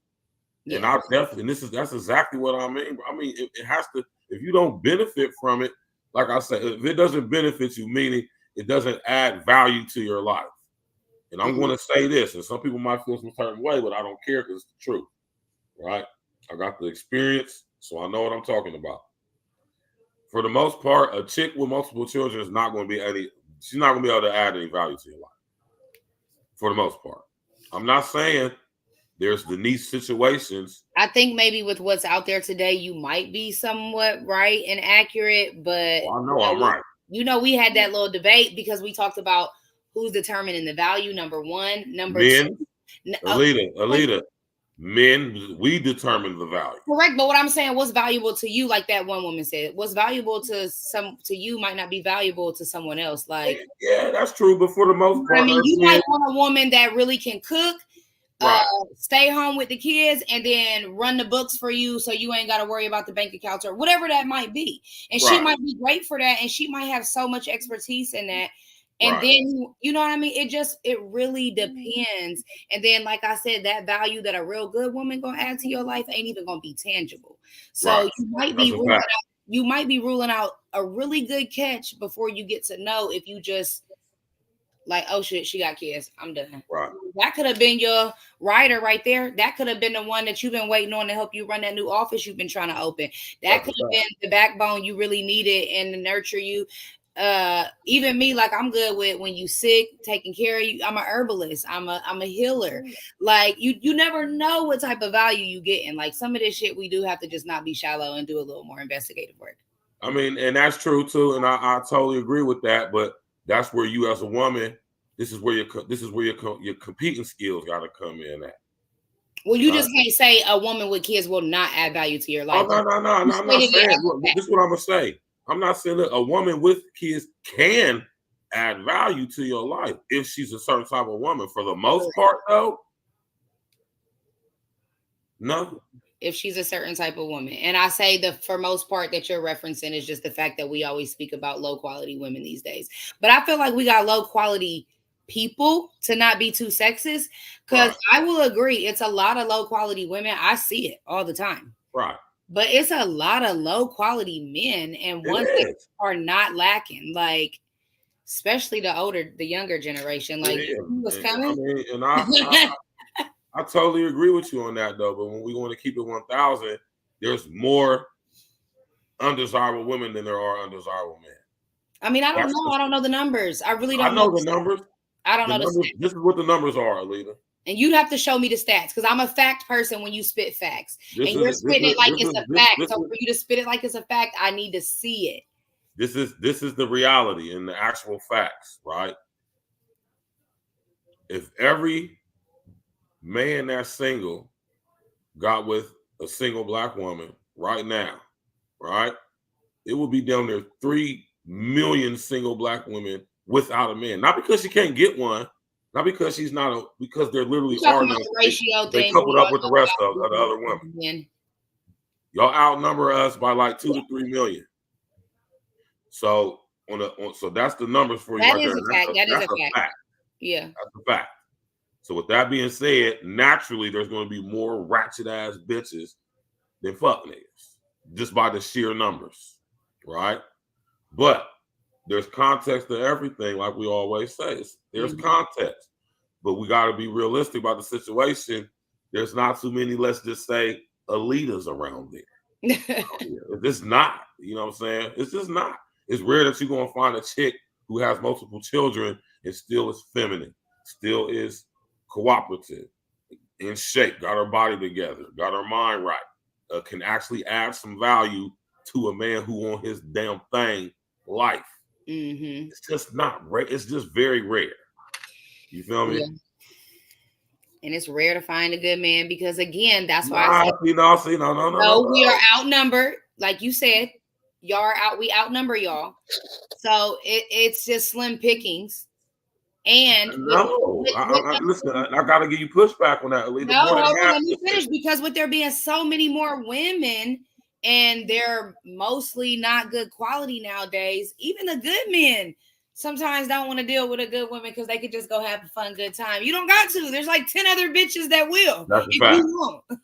Yeah. And I definitely, that's exactly what I mean. I mean, it has to, if you don't benefit from it, like I said, if it doesn't benefit you, meaning it doesn't add value to your life. And I'm going to say this, and some people might feel some certain way, but I don't care because it's the truth, right? I got the experience, so I know what I'm talking about. For the most part, a chick with multiple children is not going to be she's not going to be able to add any value to your life. For the most part. I'm not saying there's the niche situations. I think maybe with what's out there today, you might be somewhat right and accurate, but I know I'm right. You know, we had that little debate because we talked about who's determining the value, number one. Number men, two. Elita, men, we determine the value. Correct, but what I'm saying, what's valuable to you, like that one woman said, what's valuable to you might not be valuable to someone else. Like, yeah, that's true, but for the most part, I mean, you might want a woman that really can cook, stay home with the kids, and then run the books for you, so you ain't got to worry about the bank accounts or whatever that might be. And she might be great for that, and she might have so much expertise in that. And then, you know what I mean? It really depends. And then, like I said, that value that a real good woman gonna add to your life ain't even gonna be tangible. So you might be ruling out a really good catch before you get to know if you just like, oh shit, she got kids, I'm done. That could have been your rider right there. That could have been the one that you've been waiting on to help you run that new office you've been trying to open. That could have been the backbone you really needed and to nurture you. Even me, like, I'm good with when you sick, taking care of you. I'm a herbalist, I'm a healer. Like, you never know what type of value you get. And like, some of this shit we do have to just not be shallow and do a little more investigative work. I mean, and that's true too, and I totally agree with that. But that's where you, as a woman, this is where your competing skills got to come in at. Well, you just can't say a woman with kids will not add value to your life. No. I'm not saying. Look, this is what I'm gonna say. I'm not saying that a woman with kids can add value to your life if she's a certain type of woman. For the most part, though, no. If she's a certain type of woman. And I say for most part that you're referencing is just the fact that we always speak about low quality women these days. But I feel like we got low quality people, to not be too sexist, because I will agree it's a lot of low quality women. I see it all the time. Right. But it's a lot of low quality men, and ones that are not lacking, like especially the younger generation. Like he was coming. I totally agree with you on that though. But when we want to keep it 1,000, there's more undesirable women than there are undesirable men. I mean, I don't know. I don't know the numbers. I really don't know the numbers. I don't know the stats. This is what the numbers are, Alita. And you'd have to show me the stats because I'm a fact person when you spit facts. And you're spitting it like it's a fact. So for you to spit it like it's a fact, I need to see it. This is the reality and the actual facts, right? If every man that's single got with a single black woman right now, right, it would be down there 3 million single black women without a man. Not because she can't get one, not because she's not because they're literally are no ratio thing. They coupled up with the rest of the other women. Y'all outnumber us by like 2 to 3 million. So so that's the numbers for you. That is a fact. That is a fact. Yeah, that's a fact. So with that being said, naturally there's going to be more ratchet ass bitches than fuck niggas, just by the sheer numbers, right? But there's context to everything, like we always say. There's context, but we got to be realistic about the situation. There's not too many, let's just say, elitas around there. It's just not, you know what I'm saying? It's just not. It's rare that you're going to find a chick who has multiple children and still is feminine, still is cooperative, in shape, got her body together, got her mind right, can actually add some value to a man who on his damn thing life. It's just not rare. It's just very rare. You feel me? Yeah. And it's rare to find a good man because, again, that's why I said, no, we are outnumbered. Like you said, y'all are out. We outnumber y'all. So it's just slim pickings. And listen, I gotta give you pushback on that. Let me finish because with there being so many more women and they're mostly not good quality nowadays, even the good men sometimes don't want to deal with a good woman because they could just go have a fun, good time. You don't got to. There's like 10 other bitches that will. That's a fact.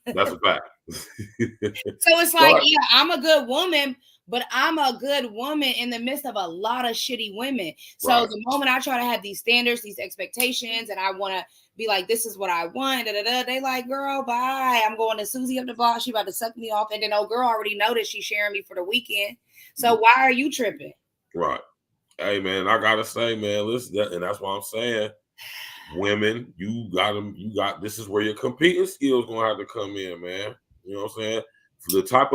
That's a fact. So it's like, yeah, I'm a good woman, but I'm a good woman in the midst of a lot of shitty women. So the moment I try to have these standards, these expectations, and I want to be like, this is what I want, they like, girl, bye. I'm going to Susie up the block. She about to suck me off. And then old girl already know that she's sharing me for the weekend. So why are you tripping? Right. Hey, man, I got to say, man, listen, and that's why I'm saying, women, this is where your competing skills going to have to come in, man. You know what I'm saying? The type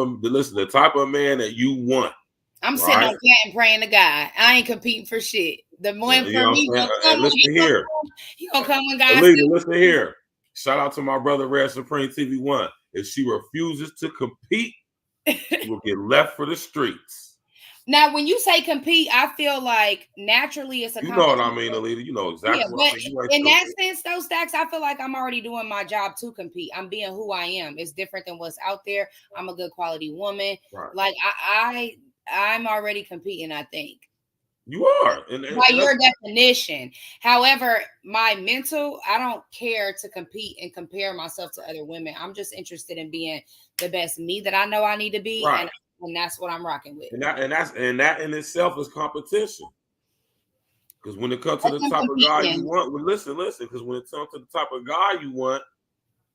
of man that you want. I'm sitting on cat and praying to God. I ain't competing for shit. The man for me, listen here. He gonna come when God. Listen here. Shout out to my brother Red Supreme TV1. If she refuses to compete, she will get left for the streets. Now, when you say compete, I feel like naturally it's a. You know what I mean, Alita. You know exactly what I mean. In that sense, though, Stacks, I feel like I'm already doing my job to compete. I'm being who I am. It's different than what's out there. I'm a good quality woman. Right. Like I'm already competing, I think. You are. By your definition. However, my mental, I don't care to compete and compare myself to other women. I'm just interested in being the best me that I know I need to be. Right. And that's what I'm rocking with. And that in itself is competition. Because when it comes to the type of guy you want, listen, because when it comes to the type of guy you want,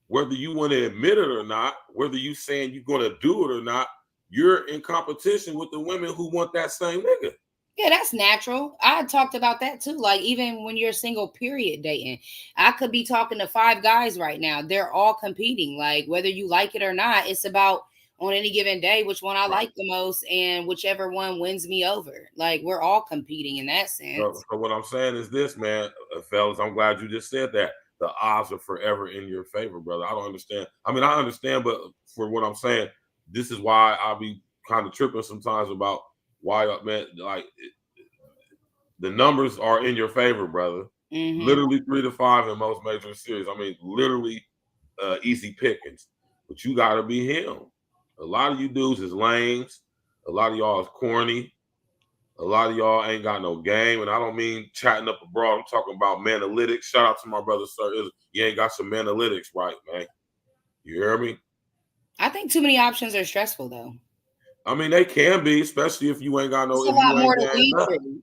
whether you want to admit it or not, whether you saying you're going to do it or not, you're in competition with the women who want that same nigga. Yeah, that's natural. I talked about that too. Like even when you're single period dating, I could be talking to 5 guys right now. They're all competing. Like whether you like it or not, it's about on any given day, which one I like the most and whichever one wins me over. Like we're all competing in that sense. So what I'm saying is this, man, fellas, I'm glad you just said that. The odds are forever in your favor, brother. I don't understand. I mean, I understand, but for what I'm saying, this is why I'll be kind of tripping sometimes about why, man, like the numbers are in your favor, brother. Literally 3 to 5 in most major series. I mean, literally easy pickings, but you got to be him. A lot of you dudes is lames. A lot of y'all is corny. A lot of y'all ain't got no game. And I don't mean chatting up abroad. I'm talking about manalytics. Shout out to my brother, sir. You ain't got some manalytics right, man. You hear me? I think too many options are stressful though. I mean, they can be, especially if you ain't got no. It's a lot more to weed through.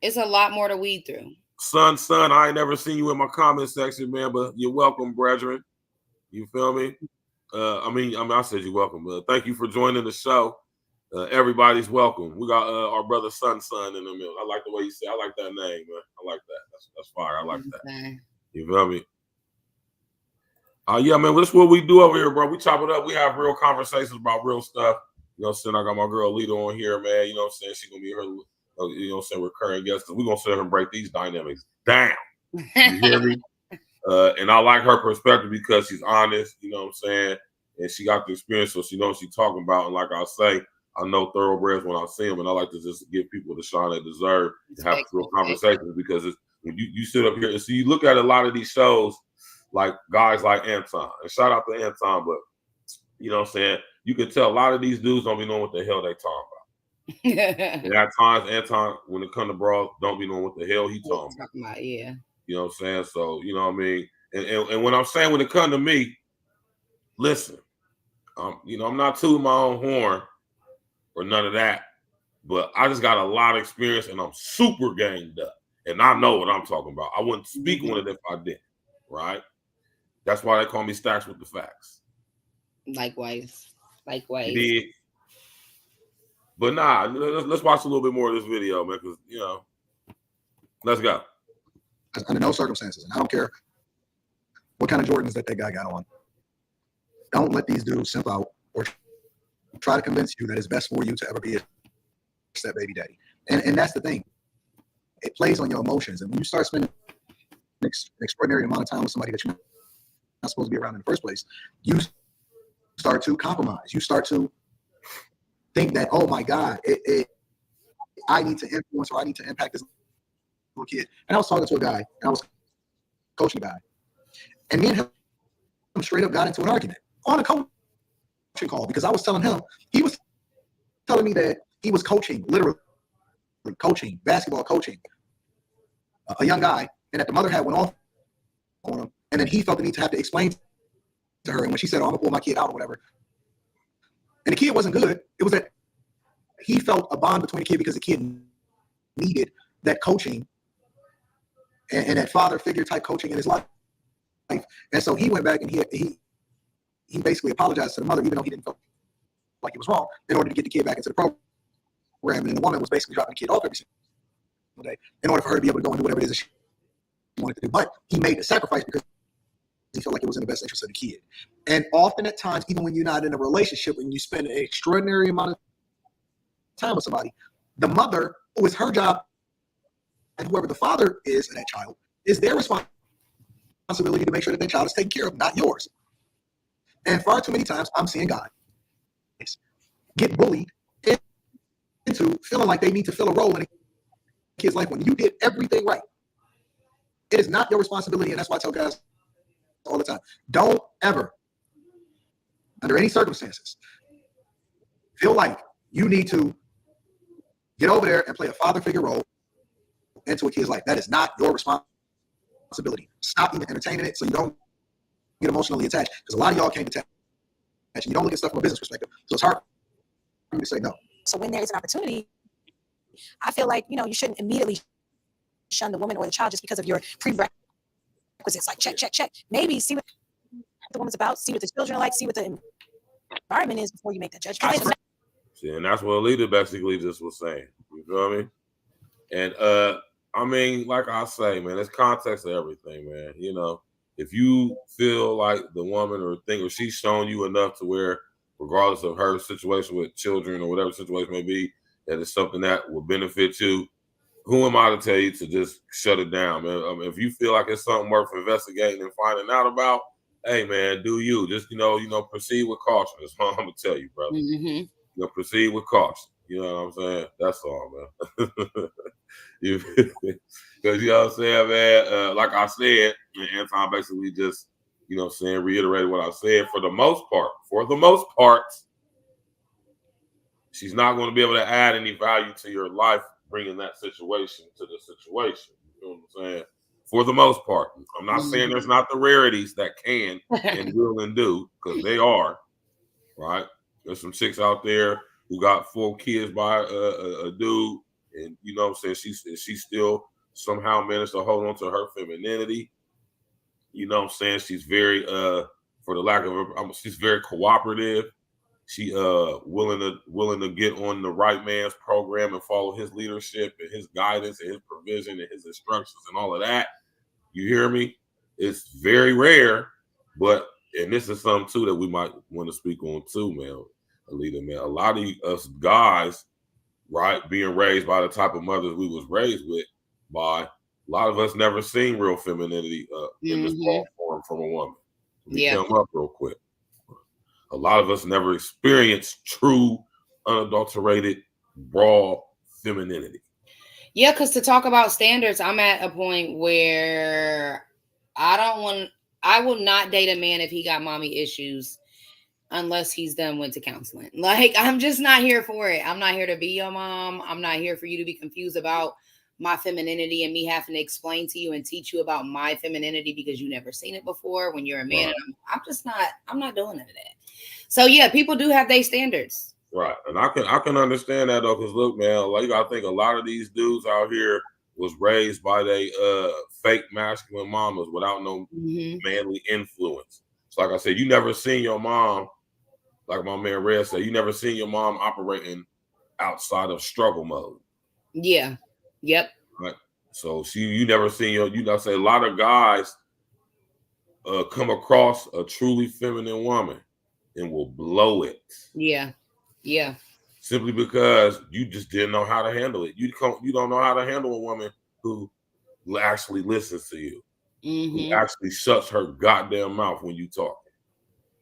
It's a lot more to weed through. Son, I ain't never seen you in my comment section, man, but you're welcome, brethren. You feel me? I said you're welcome, but thank you for joining the show. Everybody's welcome. We got our brother Son in the middle. I like the way you say. I like that name, man. I like that. That's fire. I like that. You feel me? Yeah, man. That's what we do over here, bro. We chop it up. We have real conversations about real stuff. You know what I'm saying? I got my girl ELITA on here, man. You know what I'm saying? She's gonna be her, you know what I'm saying, recurring guest. We're gonna sit here and break these dynamics down. You hear me? And I like her perspective because she's honest, you know what I'm saying? And she got the experience, so she knows what she's talking about. And like I say, I know thoroughbreds when I see them, and I like to just give people the shine they deserve to have real conversations, because it's, when you sit up here and see, you look at a lot of these shows, like guys like Anton, and shout out to Anton, but you know what I'm saying, you can tell a lot of these dudes don't be knowing what the hell they talking about. And at times, Anton, when it comes to bras, don't be knowing what the hell he talking about. Yeah. You know what I'm saying? So, you know what I mean? And when I'm saying, when it comes to me, listen, you know, I'm not tooting my own horn or none of that, but I just got a lot of experience and I'm super ganged up. And I know what I'm talking about. I wouldn't speak on it if I didn't, right? That's why they call me Stacks with the Facts. Likewise. You did. But nah, let's watch a little bit more of this video, man, because, you know, let's go. Under no circumstances, and I don't care what kind of Jordans that guy got on, don't let these dudes simp out or try to convince you that it's best for you to ever be a step baby daddy. And that's the thing. It plays on your emotions. And when you start spending an extraordinary amount of time with somebody that you're not supposed to be around in the first place, you start to compromise. You start to think that, oh my God, I need to influence or I need to impact this little kid. And I was talking to a guy, and I was coaching a guy, and me and him straight up got into an argument on a coaching call, because I was telling him, he was telling me that he was coaching, literally coaching, basketball coaching, a young guy, and that the mother had went off on him, and then he felt the need to have to explain to her, and when she said, oh, I'm gonna pull my kid out or whatever, and the kid wasn't good, it was that he felt a bond between the kid because the kid needed that coaching and that father figure type coaching in his life. And so he went back and he basically apologized to the mother, even though he didn't feel like it was wrong, in order to get the kid back into the program. And the woman was basically dropping the kid off every single day in order for her to be able to go and do whatever it is that she wanted to do. But he made the sacrifice because he felt like it was in the best interest of the kid. And often at times, even when you're not in a relationship, when you spend an extraordinary amount of time with somebody, the mother, who is her job, and whoever the father is of that child, is their responsibility to make sure that that child is taken care of, not yours. And far too many times, I'm seeing guys get bullied into feeling like they need to fill a role in a kid's life when you did everything right. It is not your responsibility, and that's why I tell guys all the time, don't ever, under any circumstances, feel like you need to get over there and play a father figure role into a kid's life. That is not your responsibility. Stop even entertaining it so you don't get emotionally attached, because a lot of y'all can't attach. You don't look at stuff from a business perspective, so it's hard for you to say no. So when there is an opportunity, I feel like, you know, you shouldn't immediately shun the woman or the child just because of your prerequisites. Like check. Maybe see what the woman's about, see what the children are like, see what the environment is before you make that judgment. See, and that's what ELITA basically just was saying. You feel me? And I mean, like I say, man, there's context to everything, man. You know, if you feel like the woman or thing, or she's shown you enough to where, regardless of her situation with children or whatever situation may be, that it's something that will benefit you, who am I to tell you to just shut it down, man? I mean, if you feel like it's something worth investigating and finding out about, hey, man, do you. Just, you know, proceed with caution. That's what I'm going to tell you, brother. Mm-hmm. You know, proceed with caution. You know what I'm saying? That's all, man. Because, you know what I'm saying, man? Like I said, Anton basically just, you know what I'm saying, reiterated what I said. For the most part, she's not going to be able to add any value to your life, bringing that situation to the situation. You know what I'm saying? For the most part. I'm not saying there's not the rarities that can and will and do, because they are. right? There's some chicks out there who got 4 kids by a dude, and you know what I'm saying, she still somehow managed to hold on to her femininity. You know what I'm saying? She's very for the lack of she's very cooperative. She willing to get on the right man's program and follow his leadership and his guidance and his provision and his instructions and all of that. You hear me? It's very rare, but and this is something too that we might want to speak on too, man. Alita, man. A lot of us guys, right, being raised by the type of mothers we was raised with, by a lot of us never seen real femininity in this form from a woman. Let me come up real quick. A lot of us never experienced true, unadulterated, raw femininity. Yeah, because to talk about standards, I'm at a point where I will not date a man if he got mommy issues unless he's done went to counseling. Like, I'm just not here for it. I'm not here to be your mom. I'm not here for you to be confused about my femininity and me having to explain to you and teach you about my femininity because you never seen it before when you're a man. Right. And I'm not doing none of that. So yeah, people do have their standards. Right. And I can understand that though, because look, man, like I think a lot of these dudes out here was raised by they fake masculine mamas without no manly influence. So like I said, you never seen your mom, like my man Red said, you never seen your mom operating outside of struggle mode. Yeah. Yep. Right. So you never seen say a lot of guys come across a truly feminine woman and will blow it. Yeah. Yeah. Simply because you just didn't know how to handle it. You don't know how to handle a woman who actually listens to you, who actually shuts her goddamn mouth when you talk,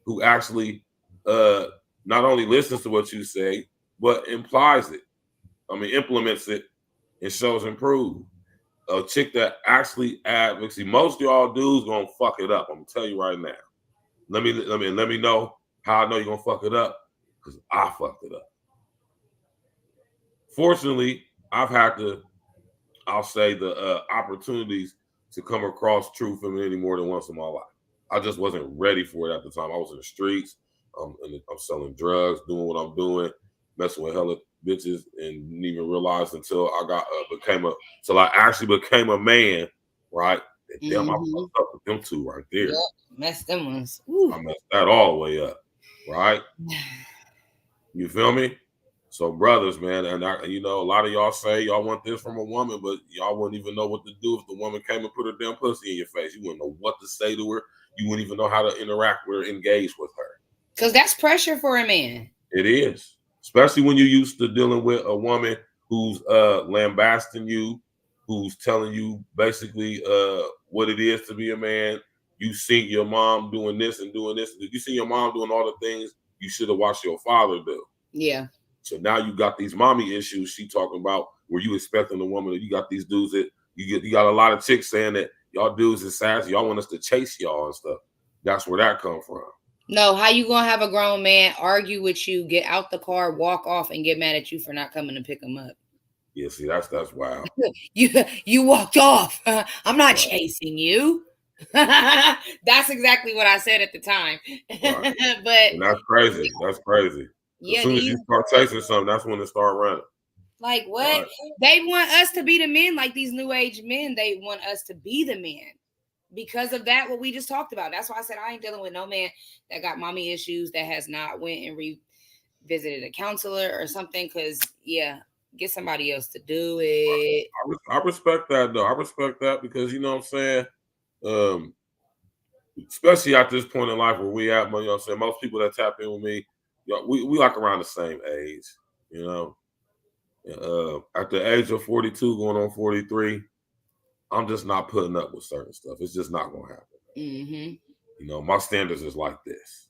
who actually not only listens to what you say, but implies it. I mean, implements it and shows improve. A chick that actually advocacy. Most of y'all dudes gonna fuck it up. I'm gonna tell you right now. Let me know how I know you're gonna fuck it up, because I fucked it up. Fortunately, I've had the opportunities to come across true femininity more than once in my life. I just wasn't ready for it at the time. I was in the streets. I'm selling drugs, doing what I'm doing, messing with hella bitches, and didn't even realize until I actually became a man, right? And damn, I fucked up with them two right there. Yep. Messed them ones. I messed that all the way up, right? You feel me? So brothers, man, and a lot of y'all say y'all want this from a woman, but y'all wouldn't even know what to do if the woman came and put her damn pussy in your face. You wouldn't know what to say to her. You wouldn't even know how to interact with her, engage with her. Because that's pressure for a man. It is. Especially when you're used to dealing with a woman who's lambasting you, who's telling you basically what it is to be a man. You see your mom doing this and doing this. You see your mom doing all the things you should have watched your father do. Yeah. So now you got these mommy issues she talking about, where you expecting the woman, you got these dudes that you got a lot of chicks saying that y'all dudes is sassy, y'all want us to chase y'all and stuff. That's where that come from. No, how you gonna have a grown man argue with you, get out the car, walk off, and get mad at you for not coming to pick him up? Yeah, see, that's wild. you walked off. I'm not chasing you. That's exactly what I said at the time. Right. But and that's crazy. That's crazy. Yeah, as soon as you start chasing something, that's when it start running. Like what? Right. They want us to be the men, like these new age men. They want us to be the men. Because of that, what we just talked about. That's why I said I ain't dealing with no man that got mommy issues that has not went and revisited a counselor or something. Because get somebody else to do it. I respect that though. I respect that because you know what I'm saying. Especially at this point in life where we at, you know what I'm saying. Most people that tap in with me, we like around the same age, you know. At the age of 42, going on 43. I'm just not putting up with certain stuff. It's just not gonna happen. You know, my standards is like this.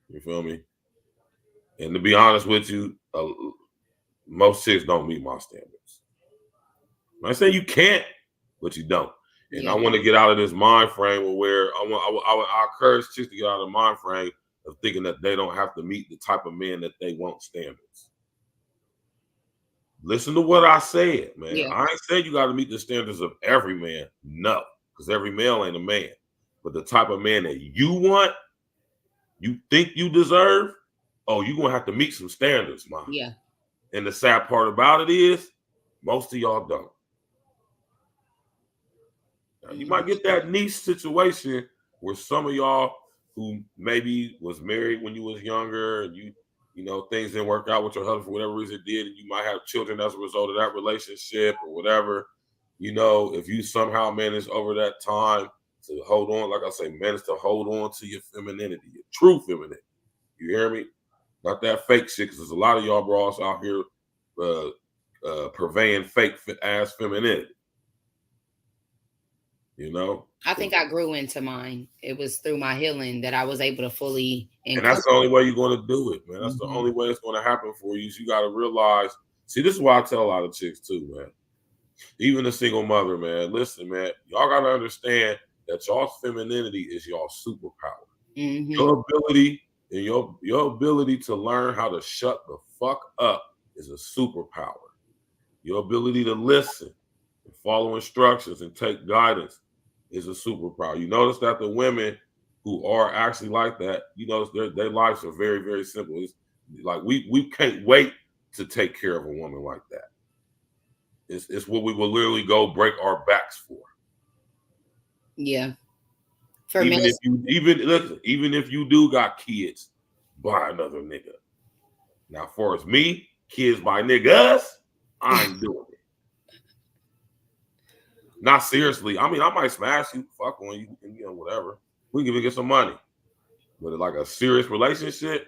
You feel me? And to be honest with you, most chicks don't meet my standards. I'm not saying you can't, but you don't. And I want to get out of this mind frame where I encourage chicks to get out of the mind frame of thinking that they don't have to meet the type of men that they want standards. Listen to what I said, man. Yeah. I ain't said you got to meet the standards of every man. No, because every male ain't a man. But the type of man that you want, you think you deserve, oh, you're gonna have to meet some standards, man. Yeah. And the sad part about it is, most of y'all don't. Now, you might get that niche situation where some of y'all who maybe was married when you was younger and you know, things didn't work out with your husband for whatever reason it did, and you might have children as a result of that relationship or whatever. You know, if you somehow manage over that time to hold on, like I say, manage to hold on to your femininity, your true femininity. You hear me? Not that fake shit, because there's a lot of y'all bras out here purveying fake ass femininity. You know? I think I grew into mine. It was through my healing that I was able to fully and that's the only way you're going to do it, man. That's the only way it's going to happen for you. So you got to realize, see, this is why I tell a lot of chicks too, man. Even a single mother, man. Listen, man, y'all got to understand that y'all's femininity is y'all's superpower. Your ability and your ability to learn how to shut the fuck up is a superpower. Your ability to listen and follow instructions and take guidance is a superpower. You notice that the women who are actually like that, you notice their lives are very, very simple. It's like we can't wait to take care of a woman like that. It's what we will literally go break our backs for. Yeah. For even if you do got kids by another nigga. Now, for as me, kids by niggas, I ain't doing it. Not seriously. I mean, I might smash you, fuck on you, you know, whatever. We can even get some money. But like a serious relationship,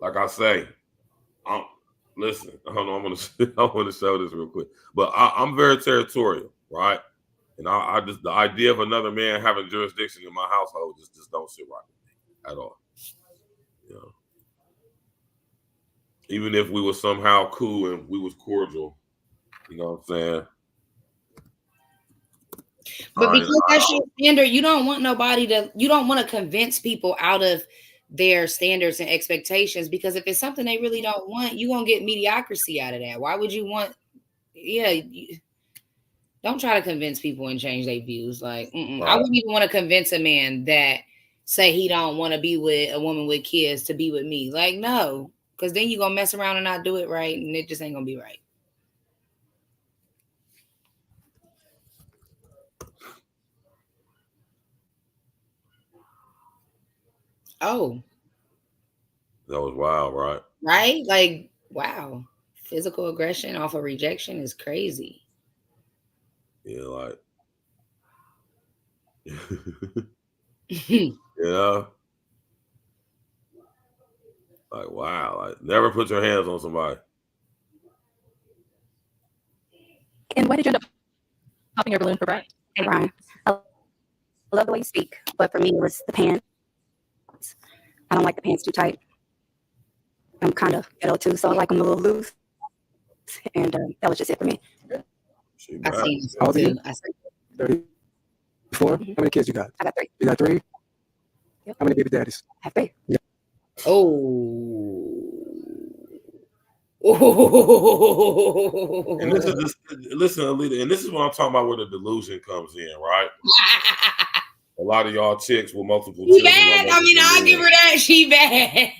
like I say, listen, I don't know, I want to show this real quick. But I'm very territorial, right? And I just, the idea of another man having jurisdiction in my household just don't sit right with me at all. You know? Even if we were somehow cool and we was cordial, you know what I'm saying? But because that's your standard, you don't want you don't want to convince people out of their standards and expectations, because if it's something they really don't want, you're going to get mediocrity out of that. Why would you want, don't try to convince people and change their views. Like, I wouldn't even want to convince a man that say he don't want to be with a woman with kids to be with me. Like, no, because then you're going to mess around and not do it right, and it just ain't going to be right. Oh. That was wild, right? Right? Like, wow. Physical aggression off of rejection is crazy. Yeah, like. Yeah. Like, wow. Like, never put your hands on somebody. And why did you end up popping your balloon for Brian? Hey, Brian. I love the way you speak, but for me, it was the pants. I don't like the pants too tight. I'm kind of ghetto too, so I like them a little loose. And that was just it for me. I seen this. How old are you? 34? How many kids you got? I got 3. You got 3? Yep. How many baby daddies? I have 3. Yeah. Oh. And this is listen, Alita, and this is what I'm talking about, where the delusion comes in, right? A lot of y'all chicks with multiple She children. bad. I mean, I'll give her that. She bad.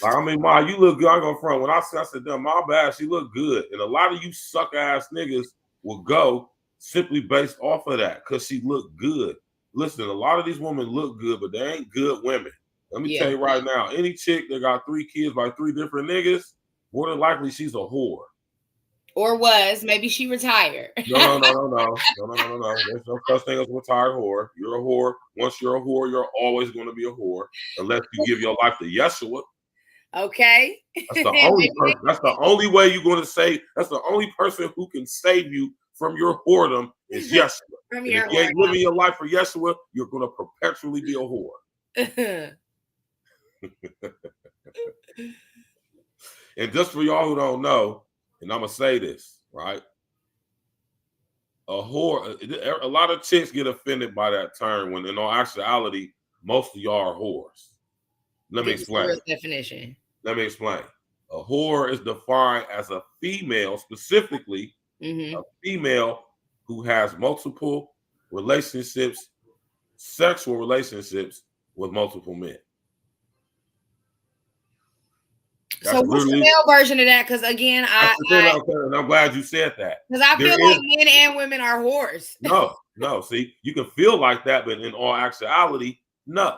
Like, I mean, Ma, you look good. I'm going front. When I said, damn, my bad, she look good. And a lot of you suck ass niggas will go simply based off of that because she looked good. Listen, a lot of these women look good, but they ain't good women. Let me tell you right now, any chick that got 3 kids by 3 different niggas, more than likely she's a whore. Or was. Maybe she retired. No. There's no such thing as a retired whore. You're a whore. Once you're a whore, you're always going to be a whore unless you give your life to Yeshua. Okay. That's the only person. That's the only way you're going to save. That's the only person who can save you from your whoredom is Yeshua. And if you ain't living your life for Yeshua, you're going to perpetually be a whore. And just for y'all who don't know, and I'm going to say this, right? A whore, a lot of chicks get offended by that term when in all actuality, most of y'all are whores. Let me explain. Definition. Let me explain. A whore is defined as a female, specifically a female who has multiple relationships, sexual relationships with multiple men. So what's the male version of that? Because again, I'm glad you said that. Because I feel like men and women are whores. No. See, you can feel like that, but in all actuality, no.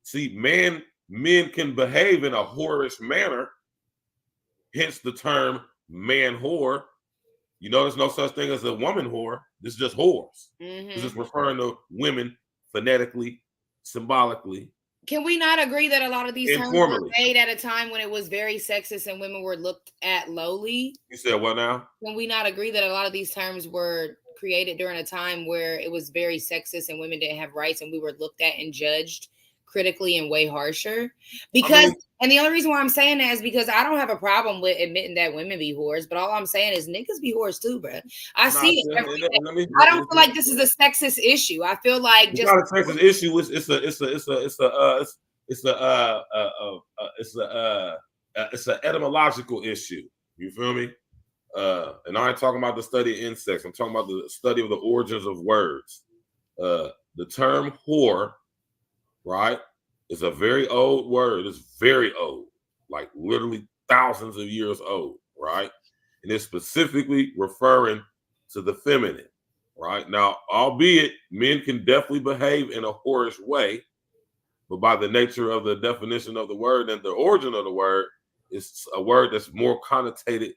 See, men can behave in a whorish manner, hence the term man whore. You know, there's no such thing as a woman whore. This is just whores. This is referring to women phonetically, symbolically. Can we not agree that a lot of these terms were made at a time when it was very sexist and women were looked at lowly? You said what now? Can we not agree that a lot of these terms were created during a time where it was very sexist and women didn't have rights and we were looked at and judged critically and way harsher? Because and the only reason why I'm saying that is because I don't have a problem with admitting that women be whores, but all I'm saying is niggas be whores too, bro. I see it every day. I don't feel like this is a sexist issue. I feel like it's not a sexist issue. It's an etymological issue. You feel me? And I ain't talking about the study of insects. I'm talking about the study of the origins of words. The term whore, right, is a very old word. It's very old, like literally thousands of years old, right? And it's specifically referring to the feminine, right? Now, albeit men can definitely behave in a whorish way, but by the nature of the definition of the word and the origin of the word, it's a word that's more connotated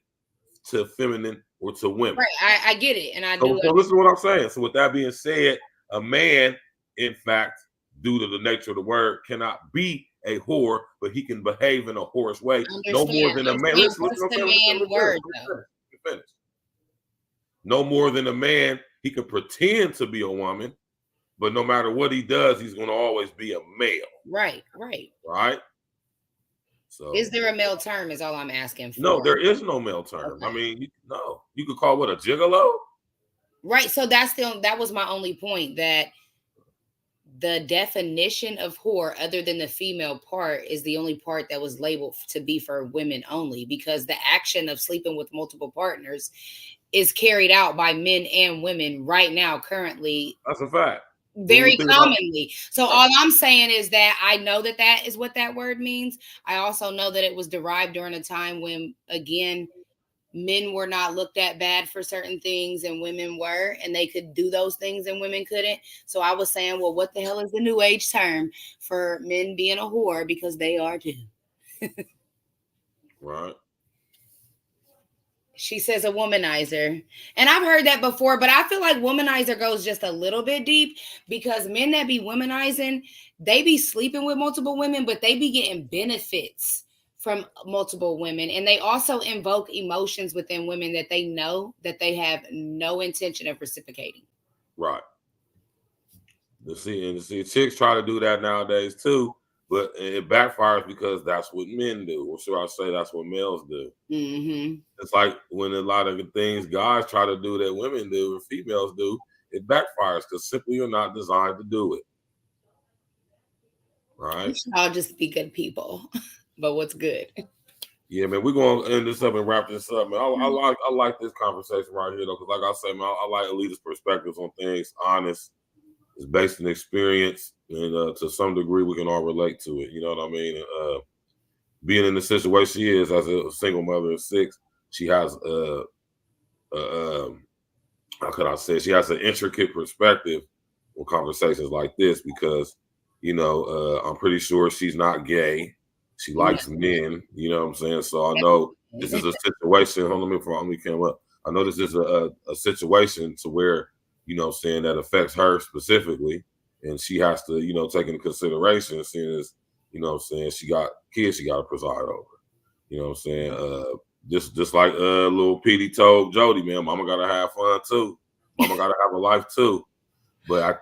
to feminine or to women. Right, I get it, and I do. So listen to what I'm saying. So with that being said, a man, in fact, due to the nature of the word, cannot be a whore, but he can behave in a whorish way. No more than a man. Listen, finish. No more than a man. He can pretend to be a woman, but no matter what he does, he's going to always be a male. Right. So, is there a male term? Is all I'm asking for. No, there is no male term. Okay. I mean, you could call what, a gigolo? Right. So that was my only point, that the definition of whore, other than the female part, is the only part that was labeled to be for women only, because the action of sleeping with multiple partners is carried out by men and women right now, currently. That's a fact. Very commonly. So all I'm saying is that I know that is what that word means. I also know that it was derived during a time when, again, men were not looked at bad for certain things and women were, and they could do those things and women couldn't. So I was saying, well, what the hell is the new age term for men being a whore? Because they are too. Right. She says a womanizer. And I've heard that before, but I feel like womanizer goes just a little bit deep, because men that be womanizing, they be sleeping with multiple women, but they be getting benefits from multiple women. And they also invoke emotions within women that they know that they have no intention of reciprocating. Right. See, chicks try to do that nowadays too, but it backfires because that's what men do. Or should I say that's what males do? Mm-hmm. It's like when a lot of the things guys try to do that women do or females do, it backfires because simply you're not designed to do it. Right? We should all just be good people. But what's good? Yeah, man, we're gonna end this up and wrap this up, man. I like this conversation right here, though, because like I say, man, I like Elita's perspectives on things. Honest, it's based in experience, and to some degree, we can all relate to it. You know what I mean? Being in the situation she is as a single mother of 6, she has how could I say? She has an intricate perspective on conversations like this because, I'm pretty sure she's not gay. She likes men, you know what I'm saying? So I know this is a situation. Hold on, let me come up. I know this is a situation to where, that affects her specifically. And she has to, take into consideration, seeing as, she got kids she got to preside over. You know what I'm saying? Just like little Petey told Jody, man, mama gotta have fun too. Mama gotta have a life too. But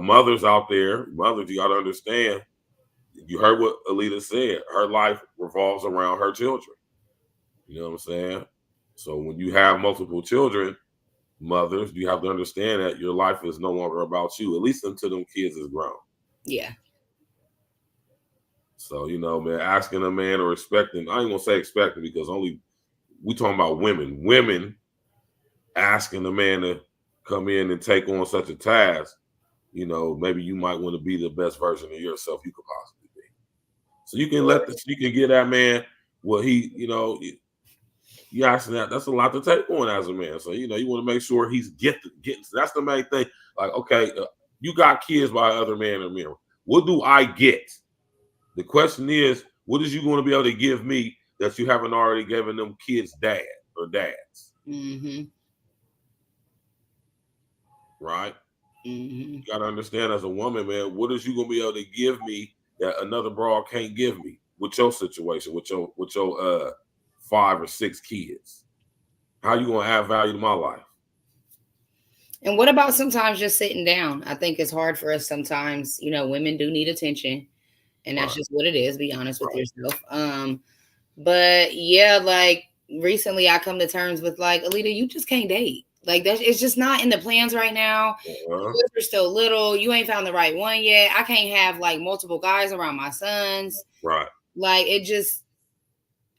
mothers out there, you gotta understand. You heard what Elita said. Her life revolves around her children. You know what I'm saying? So when you have multiple children, mothers, you have to understand that your life is no longer about you, at least until them kids is grown. Yeah. So, man, asking a man or expecting, I ain't gonna say expecting because we talking about women. Women asking a man to come in and take on such a task, maybe you might want to be the best version of yourself you could possibly be. So you can you can get that man what he, you asking that's a lot to take on as a man. So you want to make sure he's getting. That's the main thing. Like, okay, you got kids by other man in the mirror. What do I get? The question is, what is you going to be able to give me that you haven't already given them kids dad or dads? Mm-hmm. Right? Mm-hmm. You got to understand as a woman, man, what is you going to be able to give me that another broad can't give me with your situation, with your 5 or 6 kids? How you going to add value to my life? And what about sometimes just sitting down? I think it's hard for us sometimes. Women do need attention, and that's just what it is. Be honest with yourself. But yeah, like recently I come to terms with like, ELITA, you just can't date. Like it's just not in the plans right now. You're still little. You ain't found the right one yet. I can't have like multiple guys around my sons. Right. Like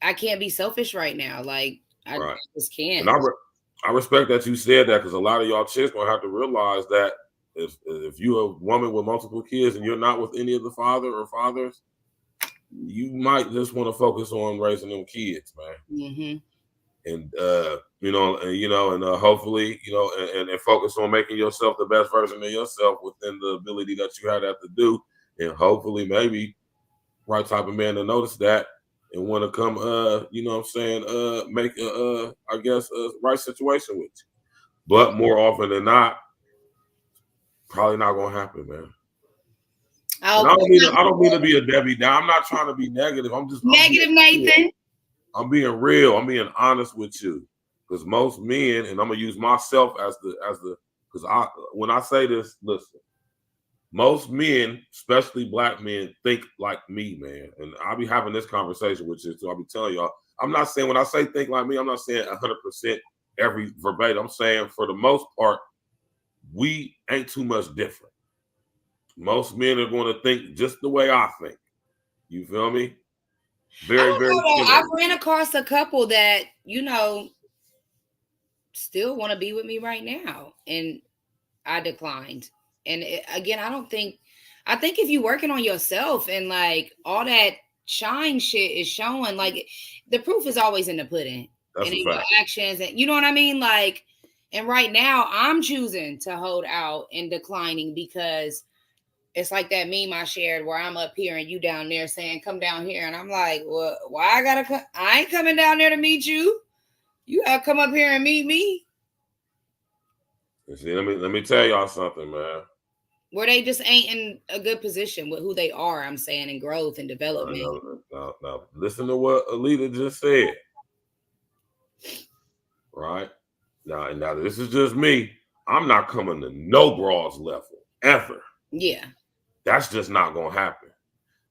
I can't be selfish right now. Like I just can't. And I respect that you said that, because a lot of y'all chicks gonna have to realize that if you're a woman with multiple kids and you're not with any of the father or fathers, you might just want to focus on raising them kids, man. Mm-hmm. And hopefully, and focus on making yourself the best version of yourself within the ability that you have that to do. And hopefully, maybe right type of man to notice that and want to come, make a right situation with you. But more often than not, probably not gonna happen, man. I don't mean to be a Debbie Down. I'm not trying to be negative. I'm negative, Nathan. I'm being real. I'm being honest with you, because most men, and I'm gonna use myself as the because when I say this, listen, most men, especially black men, think like me, man. And I'll be having this conversation with you, so I'll be telling y'all. I'm not saying when I say think like me, I'm not saying 100% every verbatim. I'm saying for the most part, we ain't too much different. Most men are going to think just the way I think. You feel me? Very, very similar. I've ran across a couple that, still want to be with me right now. And I declined. And again, I think if you're working on yourself and like all that shine shit is showing, like the proof is always in the pudding. That's and in your actions. And you know what I mean? Like, and right now I'm choosing to hold out and declining, because it's like that meme I shared where I'm up here and you down there saying, come down here. And I'm like, well, why I gotta come? I ain't coming down there to meet you. You gotta come up here and meet me. See, let me tell y'all something, man. Where they just ain't in a good position with who they are, I'm saying, in growth and development. Now, listen to what ELITA just said. Right? Now this is just me. I'm not coming to no bras level ever. Yeah. That's just not gonna happen.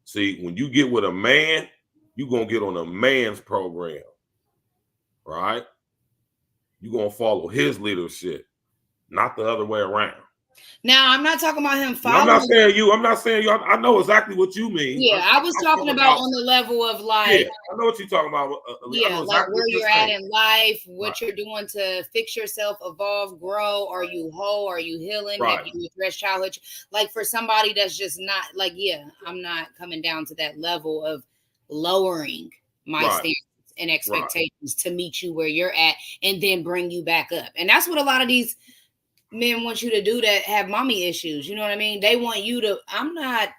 See, when you get with a man, you're gonna get on a man's program. Right? You're gonna follow his leadership, not the other way around. Now, I'm not talking about him following. I'm not saying you. I know exactly what you mean. Yeah, I was talking about on the level of like. Yeah, I know what you're talking about. Yeah, like where you're at in life, what you're doing to fix yourself, evolve, grow. Are you whole? Are you healing? Have you addressed childhood? Like for somebody that's just not like, I'm not coming down to that level of lowering my standards and expectations to meet you where you're at and then bring you back up. And that's what a lot of these men want you to do that have mommy issues. You know what I mean? They want you to, I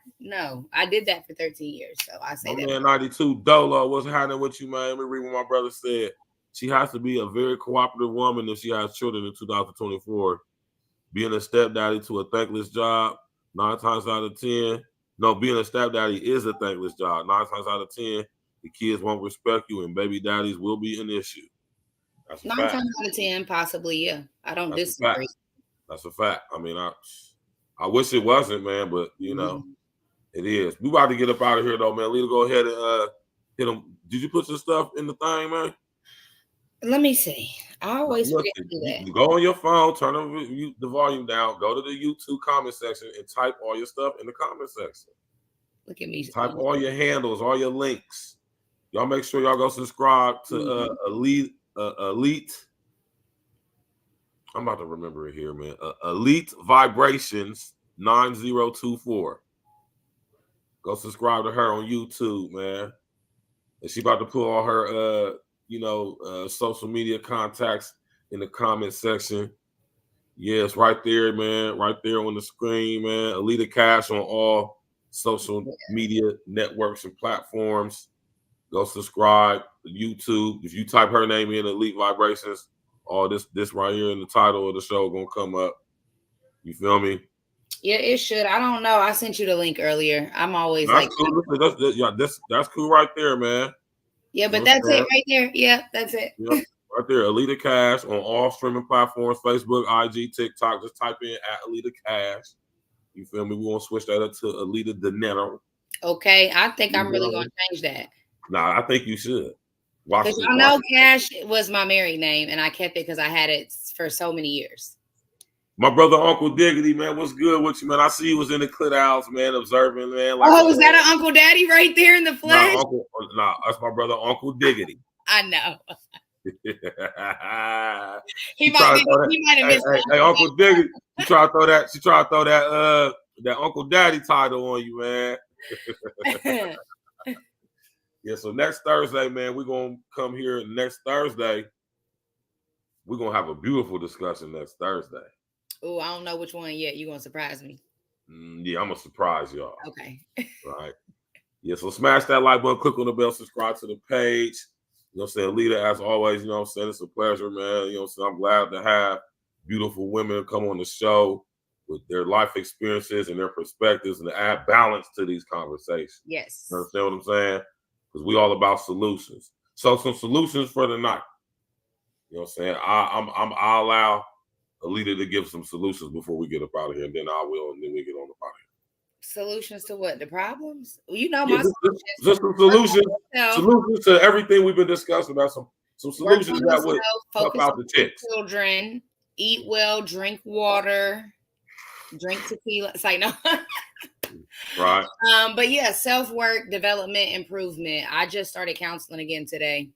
did that for 13 years. So I say that. Man, 92 Dolo, what's happening with you, man? Let me read what my brother said. She has to be a very cooperative woman if she has children in 2024. Being a stepdaddy to a thankless job, 9 times out of 10. No, being a stepdaddy is a thankless job. 9 times out of 10, the kids won't respect you and baby daddies will be an issue. That's 9 times out of 10, possibly, yeah. I don't disagree. That's a fact. I mean, I wish it wasn't, man, but it is. We about to get up out of here though, man. Let's go ahead and hit them. Did you put some stuff in the thing, man? Let me see. I always forget to do that. You go on your phone, turn the volume down, go to the YouTube comment section and type all your stuff in the comment section. Look at me. Type all your handles, all your links. Y'all make sure y'all go subscribe to Elite. I'm about to remember it here, man. Elite Vibrations 9024. Go subscribe to her on YouTube, man. And she about to put all her social media contacts in the comment section. Yes, right there, man. Right there on the screen, man. ELITA Cash on all social media networks and platforms. Go subscribe to YouTube. If you type her name in, Elite Vibrations, all this right here in the title of the show gonna come up. You feel me? Yeah, it should. I don't know. I sent you the link earlier. I'm always That's like, cool. That's cool right there, man. yeah, but that's it right there. Yeah, that's it. Yep. Right there, ELITA Cash on all streaming platforms, Facebook, IG, TikTok. Just type in @ELITA Cash. You feel me? We want to switch that up to ELITA Dinero. Okay, I think I'm really gonna change that. Nah, I think you should. Because I know Cash was my married name, and I kept it because I had it for so many years. My brother Uncle Diggity, man, what's good with you, man? I see you was in the clit house, man, observing, man. Like, oh, is that an Uncle Daddy right there in the flesh? Nah, that's my brother Uncle Diggity. I know. he might have missed. Hey, Uncle Diggity, she try to throw that Uncle Daddy title on you, man. Yeah, so next Thursday, man, we're gonna come here next Thursday. We're gonna have a beautiful discussion next Thursday. Oh, I don't know which one yet. You're gonna surprise me. Yeah, I'm gonna surprise y'all. Okay. Right. Yeah, so smash that like button, click on the bell, subscribe to the page. You know what I'm saying? ELITA, as always, you know what I'm saying? It's a pleasure, man. You know what I'm saying? I'm glad to have beautiful women come on the show with their life experiences and their perspectives and to add balance to these conversations. Yes. You understand what I'm saying? Because we all about solutions. So some solutions for the night. You know what I'm saying? I'll allow ELITA to give some solutions before we get up out of here, and then I will, and then we get on up out of here. Solutions to what? The problems? Well, you know, just some solutions to everything we've been discussing about. Some solutions that would help out the chicks. Children, eat well, drink water, drink tequila. It's like no. Right. But yeah, self-work, development, improvement. I just started counseling again today.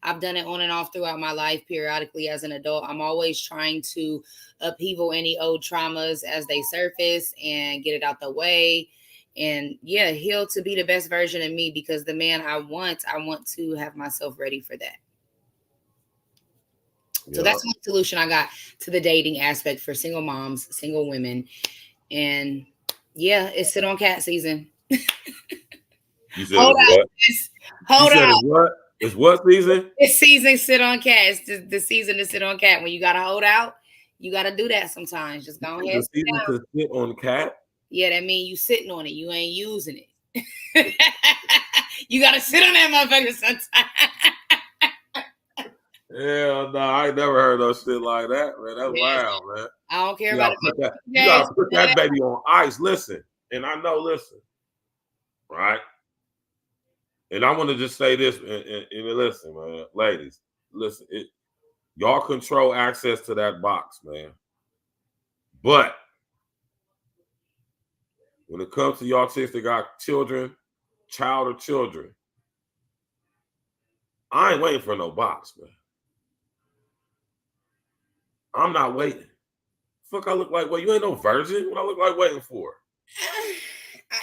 I've done it on and off throughout my life, periodically as an adult. I'm always trying to upheaval any old traumas as they surface and get it out the way. And yeah, heal to be the best version of me, because the man I want to have myself ready for that. Yeah. So that's one solution I got to the dating aspect for single moms, single women. And yeah, it's sit on cat season. You said what? Hold on. It's what season? It's season sit on cat. It's the season to sit on cat. When you gotta hold out, you gotta do that sometimes. Just go ahead. The season to sit on cat? Yeah, that means you sitting on it. You ain't using it. You gotta sit on that motherfucker sometimes. Hell no, I ain't never heard no shit like that, man. That's wild, man. I don't care about it. You gotta put that baby on ice. Listen, and I know, right? And I want to just say this, and listen, man, ladies, listen, y'all control access to that box, man. But when it comes to y'all chicks that got children, child or children, I ain't waiting for no box, man. I'm not waiting. Fuck, I look like, well, you ain't no virgin. What I look like waiting for?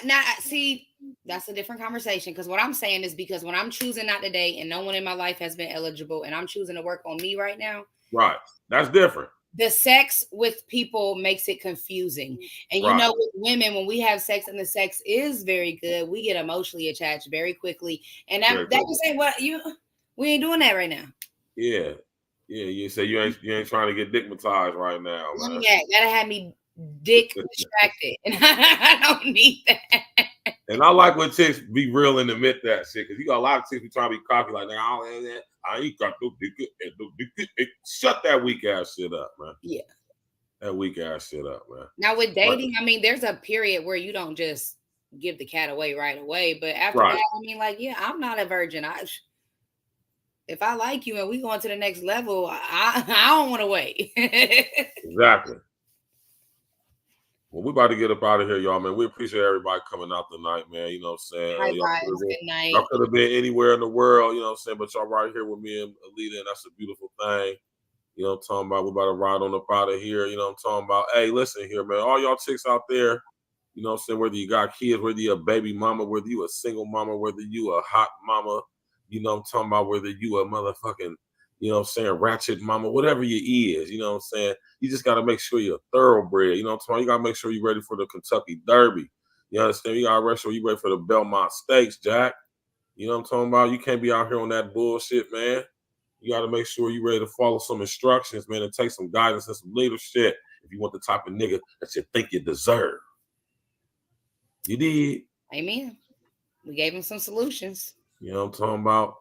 Now, see, that's a different conversation, because what I'm saying is, because when I'm choosing not to date and no one in my life has been eligible and I'm choosing to work on me right now. Right. That's different. The sex with people makes it confusing. And you know, with women, when we have sex and the sex is very good, we get emotionally attached very quickly. And that just ain't what we ain't doing that right now. Yeah. Yeah. You say you ain't trying to get dickmatized right now, man. Yeah, that'll have me dick distracted. And I don't need that. And I like when chicks be real and admit that shit, because you got a lot of chicks be trying to be cocky like, I ain't got no dick. Shut that weak ass shit up, man. Yeah. That weak ass shit up, man. Now with dating, I mean, there's a period where you don't just give the cat away right away. But after that, I mean, like, yeah, I'm not a virgin. If I like you and we going to the next level, I don't want to wait. Exactly. Well, we're about to get up out of here, y'all, man. We appreciate everybody coming out tonight, man. You know what I'm saying? Hi, guys. Good night. Y'all could have been anywhere in the world, you know what I'm saying? But y'all right here with me and ELITA, and that's a beautiful thing. You know what I'm talking about? We're about to ride on up out of here. You know what I'm talking about? Hey, listen here, man. All y'all chicks out there, You know what I'm saying? Whether you got kids, whether you're a baby mama, whether you a single mama, whether you a hot mama, you know what I'm talking about, whether you a motherfucking, you know what I'm saying, ratchet mama, whatever you is, you know what I'm saying? You just got to make sure you're thoroughbred. You know what I'm talking about? You got to make sure you're ready for the Kentucky Derby. You understand? You got to make sure you're ready for the Belmont Stakes, Jack. You know what I'm talking about? You can't be out here on that bullshit, man. You got to make sure you're ready to follow some instructions, man, and take some guidance and some leadership if you want the type of nigga that you think you deserve. You did. Amen. We gave him some solutions. You know what I'm talking about?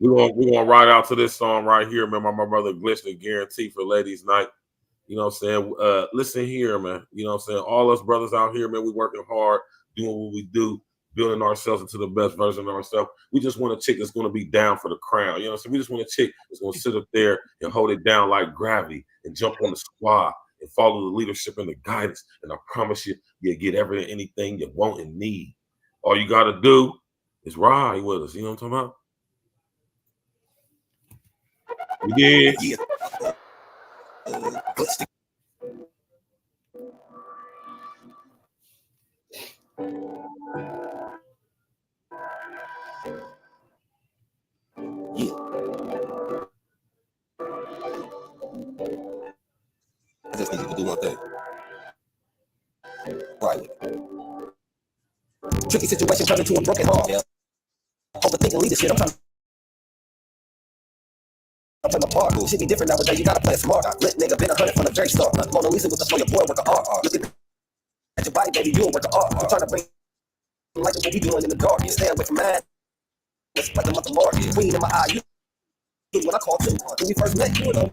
We're gonna ride out to this song right here, man. My brother Glitch, the guarantee for ladies' night. You know what I'm saying? Listen here, man. You know what I'm saying? All us brothers out here, man, we working hard, doing what we do, building ourselves into the best version of ourselves. We just want a chick that's going to be down for the crown. You know what I'm saying? We just want a chick that's going to sit up there and hold it down like gravity and jump on the squad and follow the leadership and the guidance. And I promise you, you'll get anything you want and need. All you got to do is ride with us. You know what I'm talking about? We did. Yeah. I just need you to do one thing. Right. Tricky situation turns into a broken heart. Yeah. Overthinking leadership. I'm trying to apart. Shit be different nowadays. You gotta play it smart. Lit nigga been 100 from the very start. Mona Lisa with the flow, your boy work of art. Look at your body, baby, you work of art. I'm trying to bring like what we doing in the dark. You stay away from mad. It's like the month of March. Queen in my eye. You when I call too. When we first met, you know.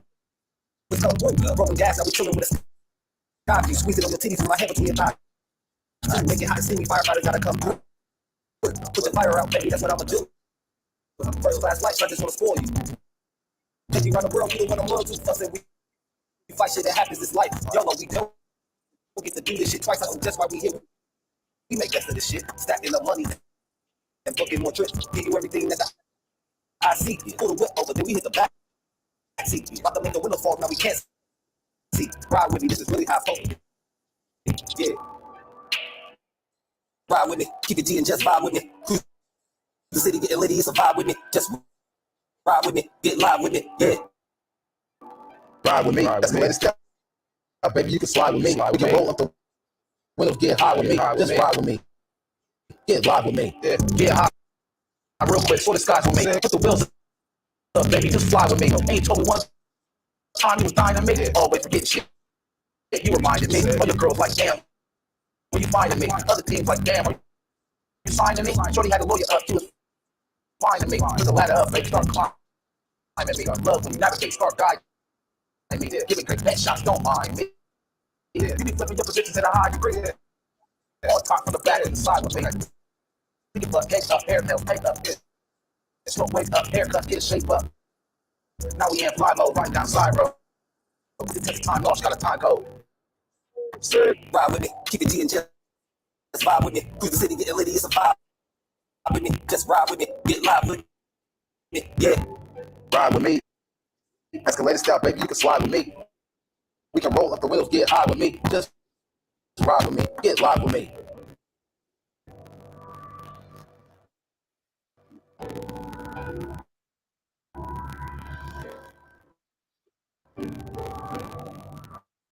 Let's come through. Broken gas, now we chilling with a sky. You squeeze it on your titties from my head between your thighs. Make it hot and steamy. Firefighters gotta come through. Put the fire out, baby. That's what I'ma do. First class life, I just wanna spoil you. Take you around the world, you don't wanna run too fast. We fight shit that happens. This life, YOLO. We don't get to do this shit twice. That's why we here. We make best of this shit, stacking up money and booking more trips. Give you everything that I see. Pull the whip over, then we hit the back seat. About to make the window fall, now we can't see. Ride with me, this is really high focus. Yeah. Ride with me, keep it G and just vibe with me. Cruise the city, getting litty, it's a vibe with me. Just ride with me, get live with me, yeah. Ride with me, that's the latest step. Baby, you can slide with me. We can roll up the windows, get high with me. Just ride with me. Get live with me. Yeah. Get high real quick, for the skies with me. Put the wheels up, baby, just fly with me. And you told me one time you was dying to me. Always forget shit. You reminded me. Other girls like, damn, where you finding me? Other teams like, damn, are you signing me? Shorty had a lawyer up, she was finding me. Put the ladder up, baby, start climbing me. Love when you navigate, start guiding me. Giving great net shots, don't mind me. You be flipping your positions at a high degree. All talk from the back and the side with me. You can fuck cake up, hair nails, paint up. Smoke, wake up, haircut, get a shape up. Now we in fly mode, right down side road. It takes time lost, got a time code. Ride with me, keep it G and just vibe with me. Cruise the city, getting litty, it's a vibe with me. Just ride with me, get live with me, yeah. Ride with me. Escalator style, baby, you can slide with me. We can roll up the wheels, get high with me. Just ride with me, get live with me.